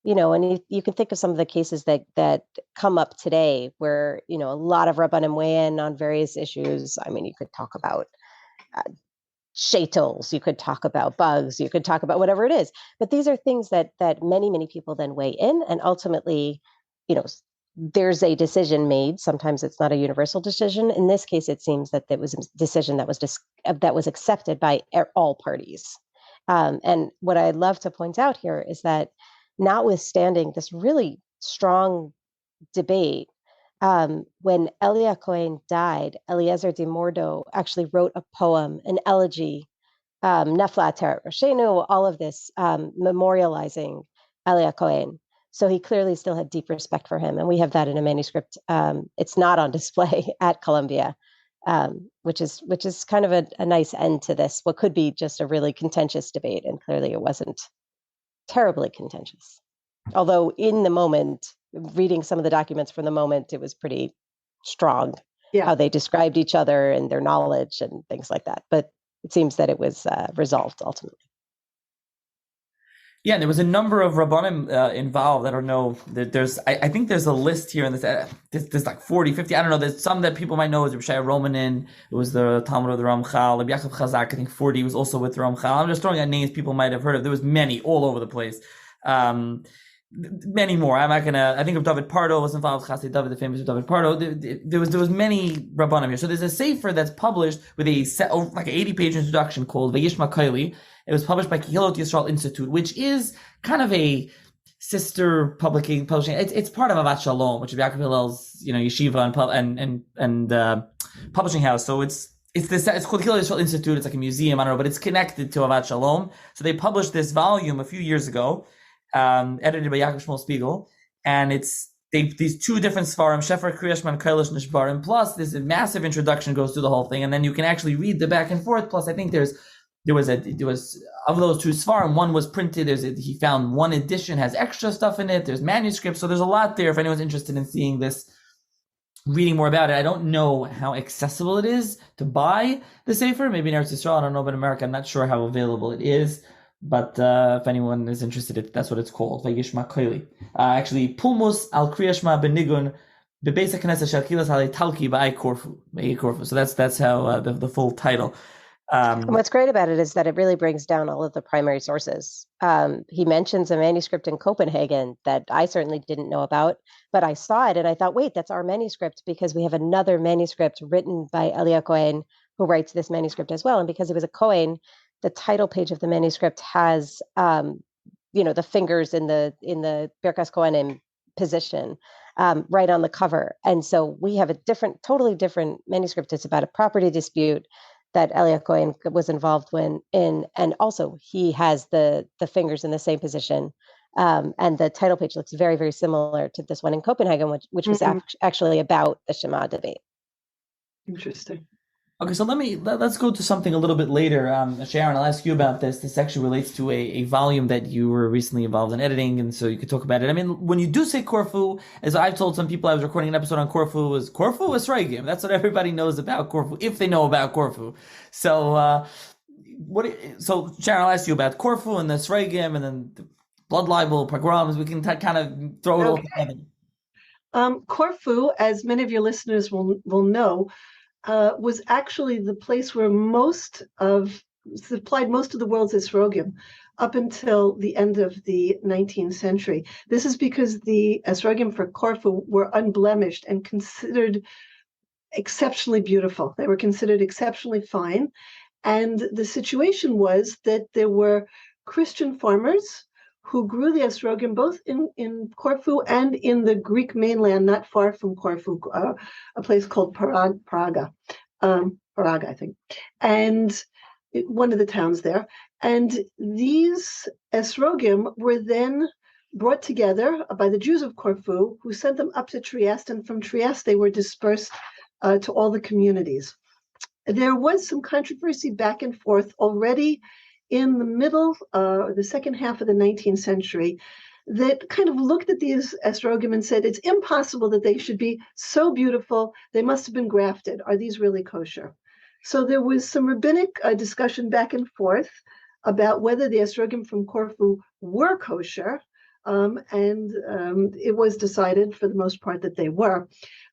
And you can think of some of the cases that come up today where, a lot of rabbanim weigh in on various issues. I mean, you could talk about shetels, you could talk about bugs, you could talk about whatever it is. But these are things that many, many people then weigh in. And ultimately, there's a decision made. Sometimes it's not a universal decision. In this case, it seems that it was a decision that was accepted by all parties. And what I'd love to point out here is that notwithstanding this really strong debate, when Elia Cohen died, Eliezer de Mordo actually wrote a poem, an elegy, Nefla Teret Roshenu, all of this memorializing Elia Cohen. So he clearly still had deep respect for him. And we have that in a manuscript. It's not on display at Columbia, which is kind of a nice end to this, what could be just a really contentious debate. And clearly it wasn't terribly contentious. Although in the moment, reading some of the documents from the moment, it was pretty strong, how they described each other and their knowledge and things like that. But it seems that it was resolved ultimately. Yeah, and there was a number of rabbanim involved. I don't know. I think there's a list here in this. There's like 40, 50. I don't know. There's some that people might know. Is Sharon Romanin. It was the Talmud of the Ramchal. Rabbi Yaakov Chazak, I think 40 was also with the Ramchal. I'm just throwing out names people might have heard of. There was many all over the place. Many more. I'm not gonna. I think of David Pardo was involved. Chassid David, the famous David Pardo. There was many rabbanim here. So there's a sefer that's published with like an 80-page introduction called Vayishma Kaili. It was published by Kehilot Yisrael Institute, which is kind of a sister publishing. It's part of Avat Shalom, which is Yaakov Hillel's yeshiva and publishing house. So it's called Kehilot Yisrael Institute. It's like a museum, I don't know, but it's connected to Avat Shalom. So they published this volume a few years ago, edited by Yaakov Shmuel Spiegel, and these two different Sfarim, Shefer, Krias Shema, Kailash, Nishbarim. Plus, this massive introduction goes through the whole thing, and then you can actually read the back and forth. Plus, I think there was of those two Sfarim, one was printed. He found one edition has extra stuff in it. There's manuscripts, so there's a lot there. If anyone's interested in seeing this, reading more about it, I don't know how accessible it is to buy the Sefer. Maybe in Eretz Yisrael, I don't know, but in America, I'm not sure how available it is. But if anyone is interested, that's what it's called. Vayishma Kaili. Actually, Pulmus al Krias Shema benigun bebeis haKnesset shel Kilas halei talki b'ai Corfu. So that's how the full title. And what's great about it is that it really brings down all of the primary sources. He mentions a manuscript in Copenhagen that I certainly didn't know about, but I saw it and I thought, wait, that's our manuscript, because we have another manuscript written by Elia Cohen who writes this manuscript as well. And because he was a Cohen, the title page of the manuscript has, the fingers in the Birkas Kohanim position right on the cover. And so we have a totally different manuscript. It's about a property dispute that Elia Cohen was involved in, and also he has the fingers in the same position. And the title page looks very, very similar to this one in Copenhagen, which was actually about the Shema debate. Interesting. Okay, so let's go to something a little bit later. Sharon, I'll ask you about this. This actually relates to a volume that you were recently involved in editing, and so you could talk about it. I mean, when you do say Corfu, as I've told some people, I was recording an episode on Corfu, is Corfu esrogim. That's what everybody knows about Corfu, if they know about Corfu. So, so Sharon, I'll ask you about Corfu and the esrogim, and then the blood libel, pogroms. We can kind of throw it all together. Corfu, as many of your listeners will know, was actually the place where supplied most of the world's esrogim up until the end of the 19th century. This is because the esrogim for Corfu were unblemished and considered exceptionally beautiful. They were considered exceptionally fine. And the situation was that there were Christian farmers who grew the esrogim both in Corfu and in the Greek mainland, not far from Corfu, a place called Paraga, I think, and one of the towns there. And these esrogim were then brought together by the Jews of Corfu, who sent them up to Trieste, and from Trieste they were dispersed to all the communities. There was some controversy back and forth already in the middle, the second half of the 19th century, that kind of looked at these esrogim and said, it's impossible that they should be so beautiful. They must have been grafted. Are these really kosher? So there was some rabbinic discussion back and forth about whether the esrogim from Corfu were kosher, and it was decided for the most part that they were.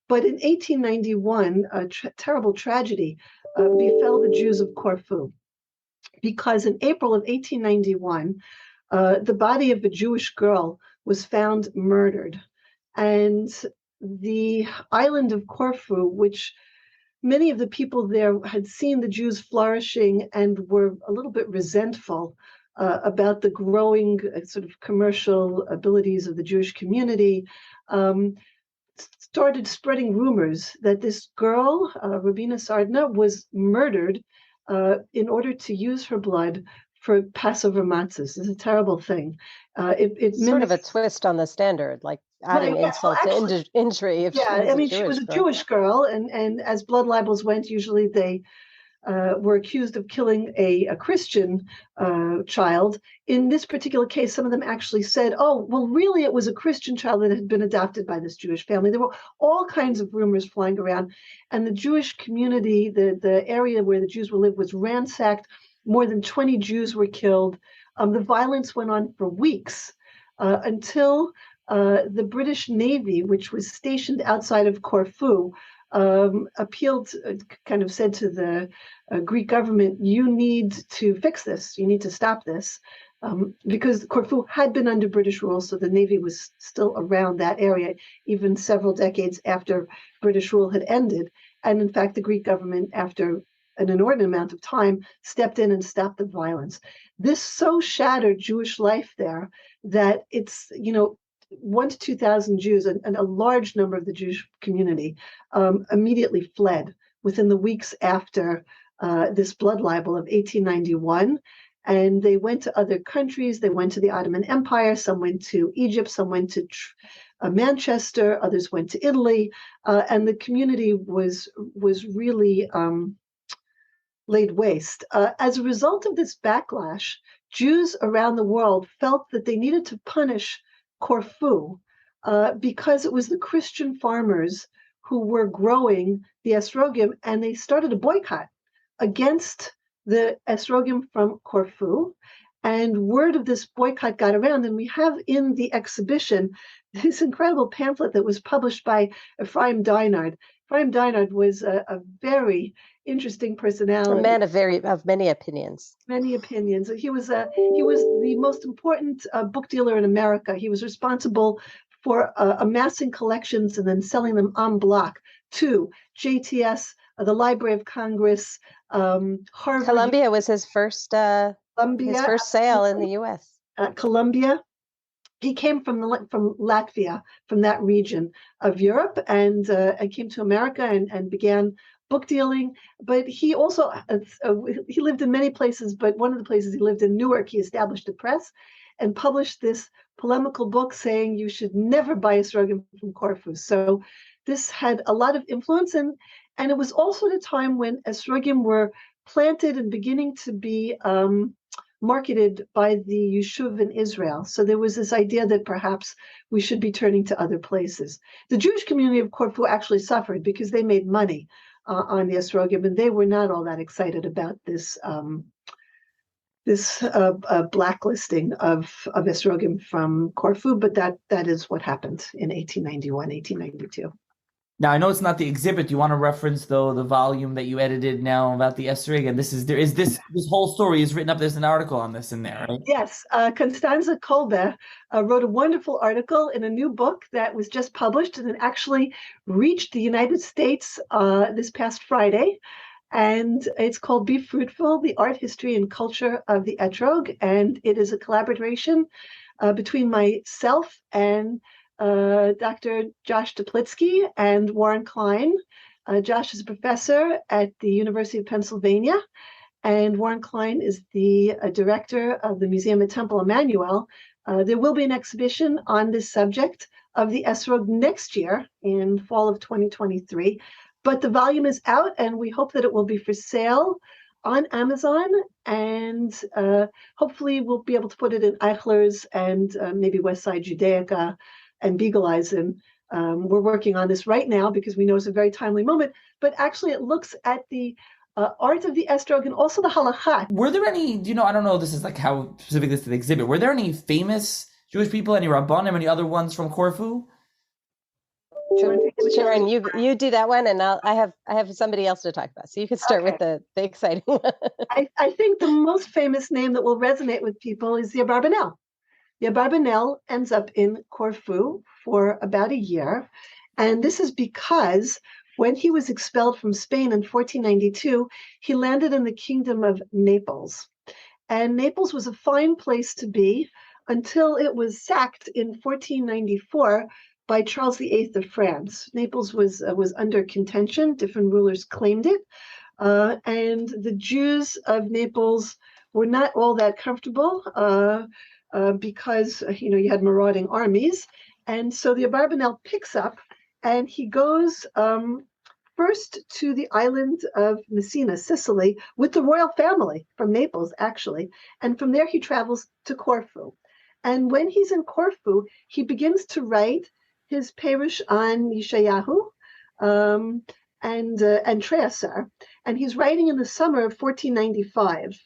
But in 1891, a terrible tragedy befell the Jews of Corfu, because in April of 1891, the body of a Jewish girl was found murdered. And the island of Corfu, which many of the people there had seen the Jews flourishing and were a little bit resentful about the growing sort of commercial abilities of the Jewish community, started spreading rumors that this girl, Rabina Sardna, was murdered in order to use her blood for Passover matzahs. It's a terrible thing. It's sort of a twist on the standard, like adding insult to injury. She was a Jewish girl, and as blood libels went, usually they were accused of killing a Christian child. In this particular case, some of them actually said, oh, well, really, it was a Christian child that had been adopted by this Jewish family. There were all kinds of rumors flying around, and the Jewish community, the area where the Jews would live, was ransacked. More than 20 Jews were killed. The violence went on for weeks until the British Navy, which was stationed outside of Corfu, appealed, kind of said to the Greek government, you need to fix this, you need to stop this, because Corfu had been under British rule, so the Navy was still around that area, even several decades after British rule had ended. And in fact, the Greek government, after an inordinate amount of time, stepped in and stopped the violence. This so shattered Jewish life there that it's, 1,000 to 2,000 Jews and a large number of the Jewish community immediately fled within the weeks after this blood libel of 1891. And they went to other countries. They went to the Ottoman Empire. Some went to Egypt. Some went to Manchester. Others went to Italy. And the community was really laid waste. As a result of this backlash, Jews around the world felt that they needed to punish Corfu because it was the Christian farmers who were growing the esrogim, and they started a boycott against the esrogim from Corfu. And word of this boycott got around, and we have in the exhibition this incredible pamphlet that was published by Ephraim Dinard. Ephraim Dinard was a very interesting personality. A man of many opinions. Many opinions. He was the most important book dealer in America. He was responsible for amassing collections and then selling them en bloc to JTS, the Library of Congress, Harvard. Columbia was his first sale in the U.S. Columbia. He came from Latvia, from that region of Europe, and came to America and began book dealing. But he also he lived in many places. But one of the places he lived in, Newark, he established a press and published this polemical book saying you should never buy esrogim from Corfu. So this had a lot of influence, and it was also at a time when esrogim were planted and beginning to be marketed by the Yishuv in Israel. So there was this idea that perhaps we should be turning to other places. The Jewish community of Corfu actually suffered because they made money on the esrogim, and they were not all that excited about this blacklisting of esrogim from Corfu, but that is what happened in 1891, 1892. Now, I know it's not the exhibit. You want to reference, though, the volume that you edited now about the esrog, and this whole story is written up. There's an article on this in there, right? Yes. Constanza Kolbe wrote a wonderful article in a new book that was just published, and it actually reached the United States this past Friday. And it's called Be Fruitful, The Art, History, and Culture of the Etrog. And it is a collaboration between myself and Dr. Josh Duplitsky and Warren Klein. Josh is a professor at the University of Pennsylvania, and Warren Klein is the director of the Museum at Temple Emmanuel. There will be an exhibition on this subject of the esrog next year in fall of 2023, but the volume is out, and we hope that it will be for sale on Amazon, and hopefully we'll be able to put it in Eichler's and maybe Westside Judaica and Beagle-Eisen. We're working on this right now because we know it's a very timely moment, but actually it looks at the art of the estrog and also the halakha. Were there any, I don't know, this is like how specific this is to the exhibit, were there any famous Jewish people, any rabbanim, any other ones from Corfu? Sharon, you do that one, and I have somebody else to talk about. So you can start with the exciting one. I think the most famous name that will resonate with people is the Abarbanel. The Abarbanel ends up in Corfu for about a year, and this is because when he was expelled from Spain in 1492, he landed in the kingdom of Naples. And Naples was a fine place to be until it was sacked in 1494 by Charles VIII of France. Naples was under contention. Different rulers claimed it. And the Jews of Naples were not all that comfortable because you had marauding armies. And so the Abarbanel picks up and he goes first to the island of Messina, Sicily, with the royal family from Naples, actually. And from there he travels to Corfu. And when he's in Corfu, he begins to write his Perush on Yeshayahu and Treasar. And he's writing in the summer of 1495.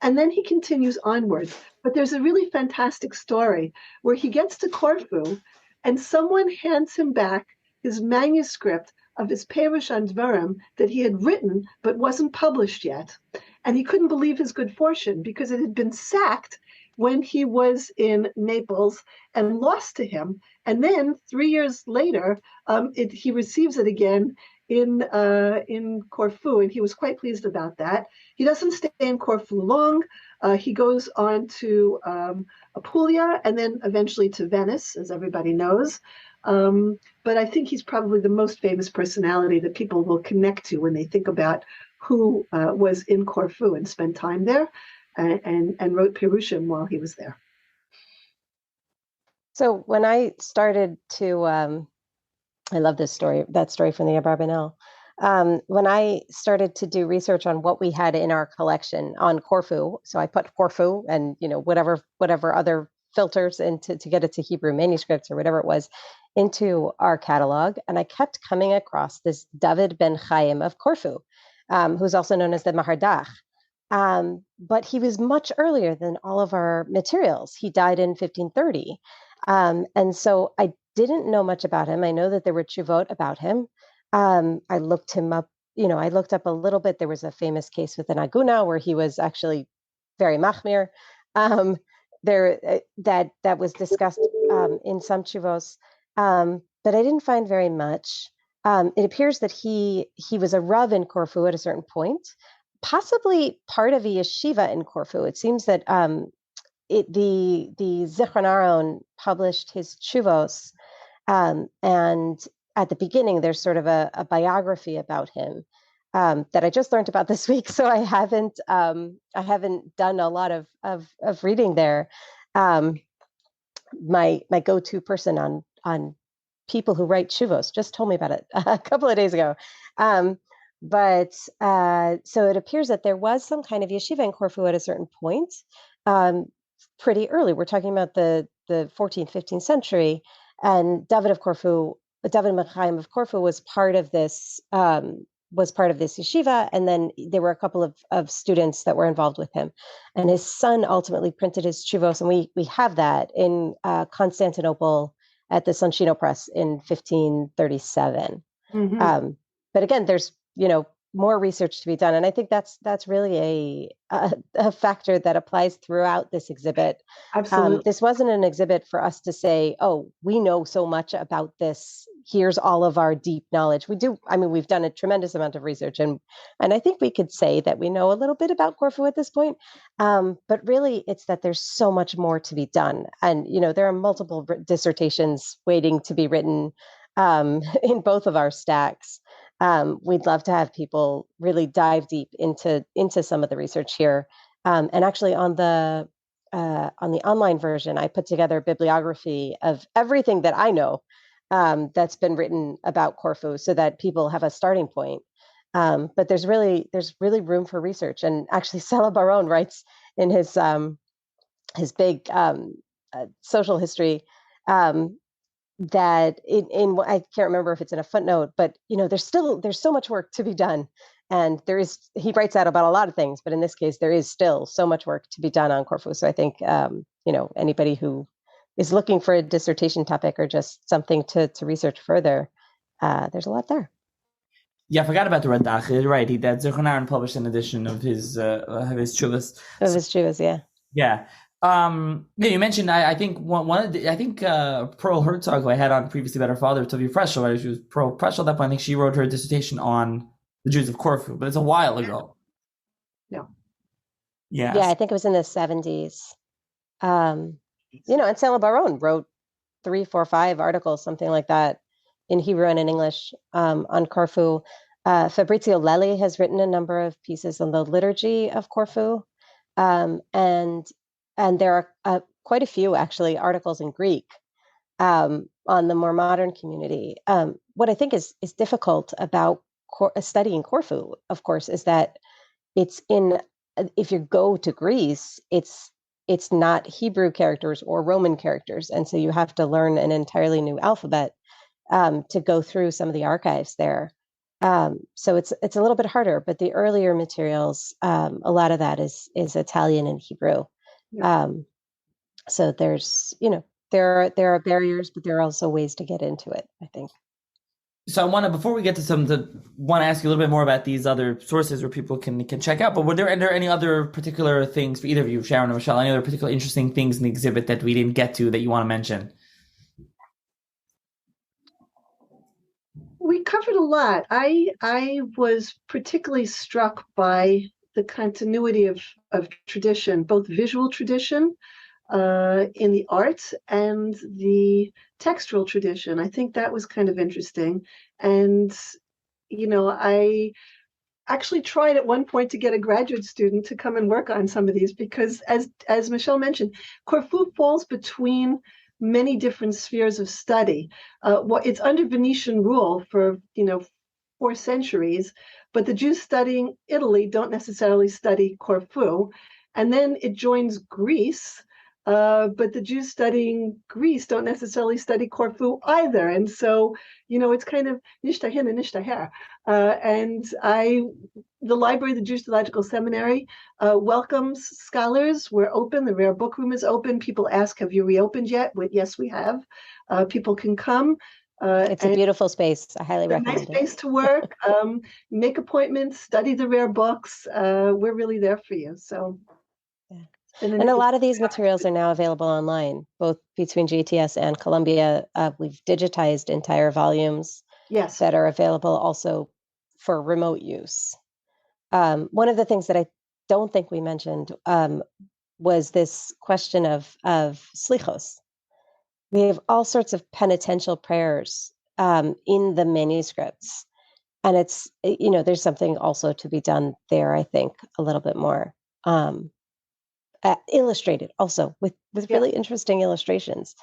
And then he continues onward. But there's a really fantastic story where he gets to Corfu and someone hands him back his manuscript of his Perush on Dvarim that he had written but wasn't published yet. And he couldn't believe his good fortune because it had been sacked when he was in Naples and lost to him. And then 3 years later, he receives it again in Corfu, and he was quite pleased about that. He doesn't stay in Corfu long. He goes on to Apulia and then eventually to Venice, as everybody knows. But I think he's probably the most famous personality that people will connect to when they think about who was in Corfu and spent time there and wrote Perushim while he was there. So when I started to, I love this story, that story from the Abarbanel. When I started to do research on what we had in our collection on Corfu, so I put Corfu and whatever other filters into to get it to Hebrew manuscripts or whatever it was into our catalog, and I kept coming across this David ben Chaim of Corfu, who's also known as the Mahardach. But he was much earlier than all of our materials. He died in 1530. And so I didn't know much about him. I know that there were tshuvot about him. I looked him up, I looked up a little bit. There was a famous case with an aguna where he was actually very machmir. That was discussed in some tshuvos. But I didn't find very much. it appears that he was a rav in Corfu at a certain point, possibly part of a yeshiva in Corfu. It seems that the Zichron Aron published his tshuvos, and at the beginning there's sort of a biography about him that I just learned about this week. So I haven't done a lot of reading there. My go-to person on people who write tshuvos just told me about it a couple of days ago. But so it appears that there was some kind of yeshiva in Corfu at a certain point, pretty early. We're talking about the 14th, 15th century, and David Mechaim of Corfu was part of this yeshiva, and then there were a couple of students that were involved with him, and his son ultimately printed his tshuvos, and we have that in Constantinople at the Soncino Press in 1537. Mm-hmm. But again, there's more research to be done, and I think that's really a factor that applies throughout this exhibit. Absolutely, this wasn't an exhibit for us to say, "Oh, we know so much about this. Here's all of our deep knowledge." We do. I mean, we've done a tremendous amount of research, and I think we could say that we know a little bit about Corfu at this point. But really, it's that there's so much more to be done, and there are multiple dissertations waiting to be written in both of our stacks. We'd love to have people really dive deep into some of the research here. And actually on the online version, I put together a bibliography of everything that I know that's been written about Corfu, so that people have a starting point. But there's really room for research. And actually Sela Baron writes in his big social history that in I can't remember if it's in a footnote, but there's so much work to be done, and he writes out about a lot of things, but in this case there is still so much work to be done on Corfu. So I think anybody who is looking for a dissertation topic or just something to research further, there's a lot there. Yeah, I forgot about the Radach. You're right. That Zichron Aron published an edition of his tshuvos. Of his tshuvos, yeah. Yeah. You mentioned, I think Pearl Herzog, who I had on previously about her father, Tovia Preschel, right? She was Pearl Preschel at that point. I think she wrote her dissertation on the Jews of Corfu, but it's a while ago. Yeah. Yeah, I think it was in the 70s. And Sela Baron wrote 3, 4, 5 articles, something like that, in Hebrew and in English on Corfu. Fabrizio Lelli has written a number of pieces on the liturgy of Corfu. And there are quite a few, actually, articles in Greek on the more modern community. What I think is difficult about studying Corfu, of course, is that if you go to Greece, it's not Hebrew characters or Roman characters. And so you have to learn an entirely new alphabet to go through some of the archives there. So it's a little bit harder, but the earlier materials, a lot of that is Italian and Hebrew. So there's, there are barriers, but there are also ways to get into it, I think. So before we get to want to ask you a little bit more about these other sources where people can check out, but were there any other particular things for either of you, Sharon or Michelle, any other particular interesting things in the exhibit that we didn't get to that you want to mention? We covered a lot. I was particularly struck by the continuity of tradition, both visual tradition in the arts and the textual tradition. I think that was kind of interesting. And, I actually tried at one point to get a graduate student to come and work on some of these, because as Michelle mentioned, Corfu falls between many different spheres of study. It's under Venetian rule for 4 centuries, but the Jews studying Italy don't necessarily study Corfu, and then it joins Greece, but the Jews studying Greece don't necessarily study Corfu either, and so it's kind of nishta hin and nishta her. And the Library of the Jewish Theological Seminary welcomes scholars. We're open. The rare book room is open. People ask, "Have you reopened yet?" Yes, we have. People can come. It's a beautiful space. I highly recommend it. Nice space to work. Make appointments. Study the rare books. We're really there for you. So. Yeah. And a lot of these materials are now available online, both between JTS and Columbia. We've digitized entire volumes Yes. that are available also for remote use. One of the things that I don't think we mentioned was this question of slichos. We have all sorts of penitential prayers in the manuscripts. And it's, there's something also to be done there, I think, a little bit more. Illustrated also with really interesting illustrations.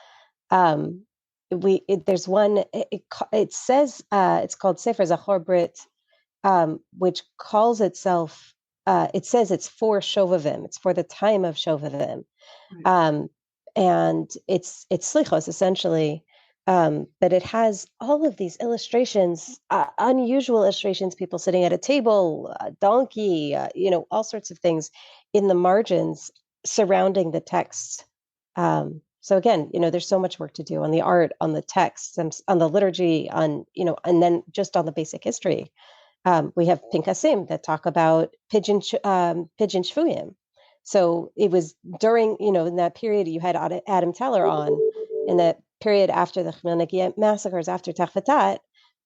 There's one, it says, it's called Sefer Zachor Brit, which calls itself, it says it's for Shovavim, it's for the time of Shovavim. Right. And it's slichos essentially, but it has all of these illustrations, unusual illustrations, people sitting at a table, a donkey, all sorts of things in the margins surrounding the text. So again, there's so much work to do on the art, on the text, on the liturgy, on, and then just on the basic history. We have pinkasim that talk about pigeon shvuyim. So it was during, in that period, you had Adam Teller on, in that period after the Khmelnytsky massacres, after Tachvatat,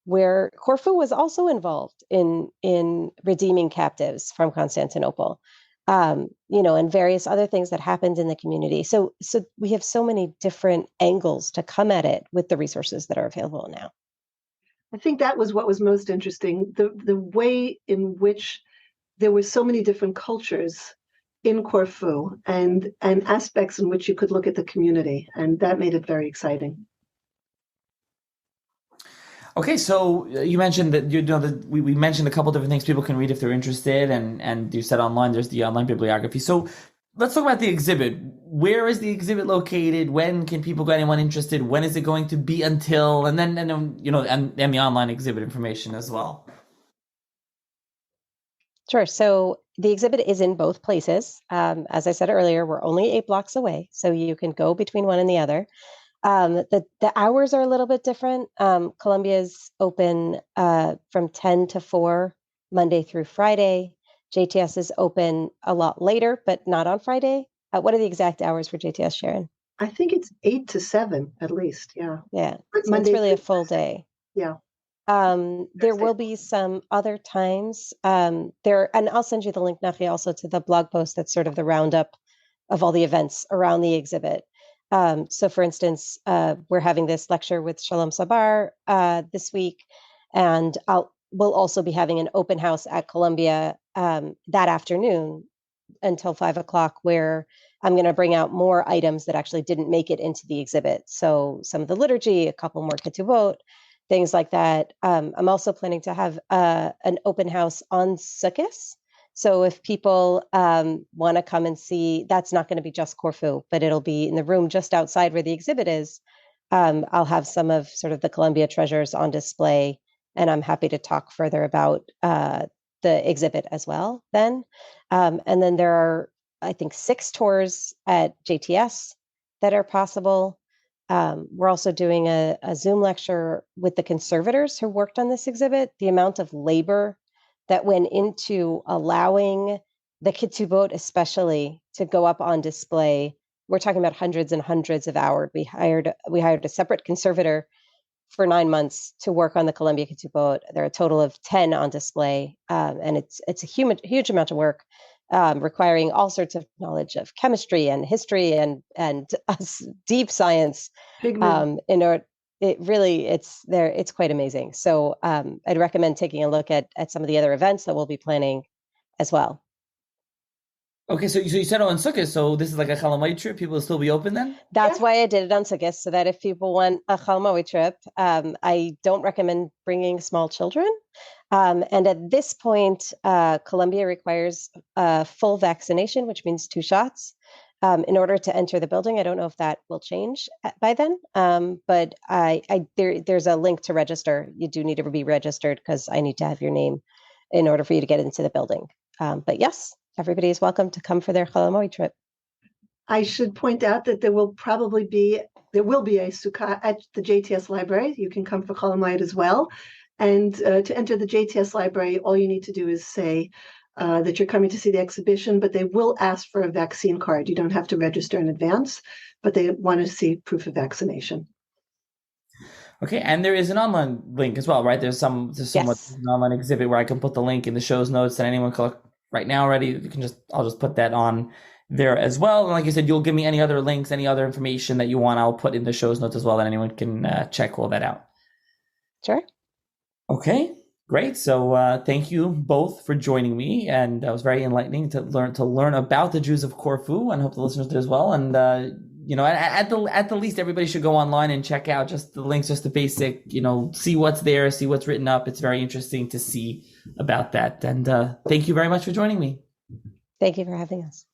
where Corfu was also involved in redeeming captives from Constantinople, and various other things that happened in the community. So we have so many different angles to come at it with the resources that are available now. I think that was what was most interesting, the way in which there were so many different cultures in Corfu and aspects in which you could look at the community, and that made it very exciting. Okay, so you mentioned that we mentioned a couple different things people can read if they're interested, and you said online there's the online bibliography. So let's talk about the exhibit. Where is the exhibit located? When can people go? Anyone interested? When is it going to be until? And then the online exhibit information as well. Sure. So the exhibit is in both places. As I said earlier, we're only 8 blocks away, so you can go between one and the other. The hours are a little bit different. Columbia's open from 10 to 4, Monday through Friday. JTS is open a lot later, but not on Friday. What are the exact hours for JTS, Sharon? I think it's 8 to 7 at least. Yeah. Yeah. So it's really a full day. Yeah. There will be some other times there, and I'll send you the link, Nachi, also to the blog post that's sort of the roundup of all the events around the exhibit. So for instance, we're having this lecture with Shalom Sabar this week, and we'll also be having an open house at Columbia that afternoon until 5:00, where I'm going to bring out more items that actually didn't make it into the exhibit. So some of the liturgy, a couple more ketubot, things like that. I'm also planning to have an open house on Sukkot. So if people want to come and see, that's not going to be just Corfu, but it'll be in the room just outside where the exhibit is. I'll have some of sort of the Columbia treasures on display, and I'm happy to talk further about the exhibit as well then. And then there are, I think, 6 tours at JTS that are possible. We're also doing a Zoom lecture with the conservators who worked on this exhibit. The amount of labor that went into allowing the ketubot especially to go up on display, we're talking about hundreds and hundreds of hours. We hired a separate conservator for 9 months to work on the Columbia ketubot. There are a total of 10 on display, and it's a huge amount of work, requiring all sorts of knowledge of chemistry and history and deep science. In order, it's quite amazing. So I'd recommend taking a look at some of the other events that we'll be planning as well. Okay, so you said on Sukkot, so this is like a Chalamoid trip. People will still be open then? That's why I did it on Sukkot, so that if people want a Chalamoid trip, I don't recommend bringing small children. And at this point, Columbia requires full vaccination, which means 2 shots, in order to enter the building. I don't know if that will change by then, but there's a link to register. You do need to be registered because I need to have your name in order for you to get into the building. But yes, everybody is welcome to come for their Chalamoid trip. I should point out that there will be a sukkah at the JTS library. You can come for Chalamoid as well. And to enter the JTS library, all you need to do is say that you're coming to see the exhibition, but they will ask for a vaccine card. You don't have to register in advance, but they want to see proof of vaccination. Okay, and there is an online link as well, right? There's somewhat Yes. an online exhibit where I can put the link in the show's notes, and anyone can look right now already. I'll just put that on there as well. And like you said, you'll give me any other links, any other information that you want, I'll put in the show's notes as well, and anyone can check all that out. Sure. Okay, great. So thank you both for joining me, and that was very enlightening to learn about the Jews of Corfu, and hope the listeners did as well. And at the least, everybody should go online and check out just the links, just the basic, see what's there, see what's written up. It's very interesting to see about that. And thank you very much for joining me. Thank you for having us.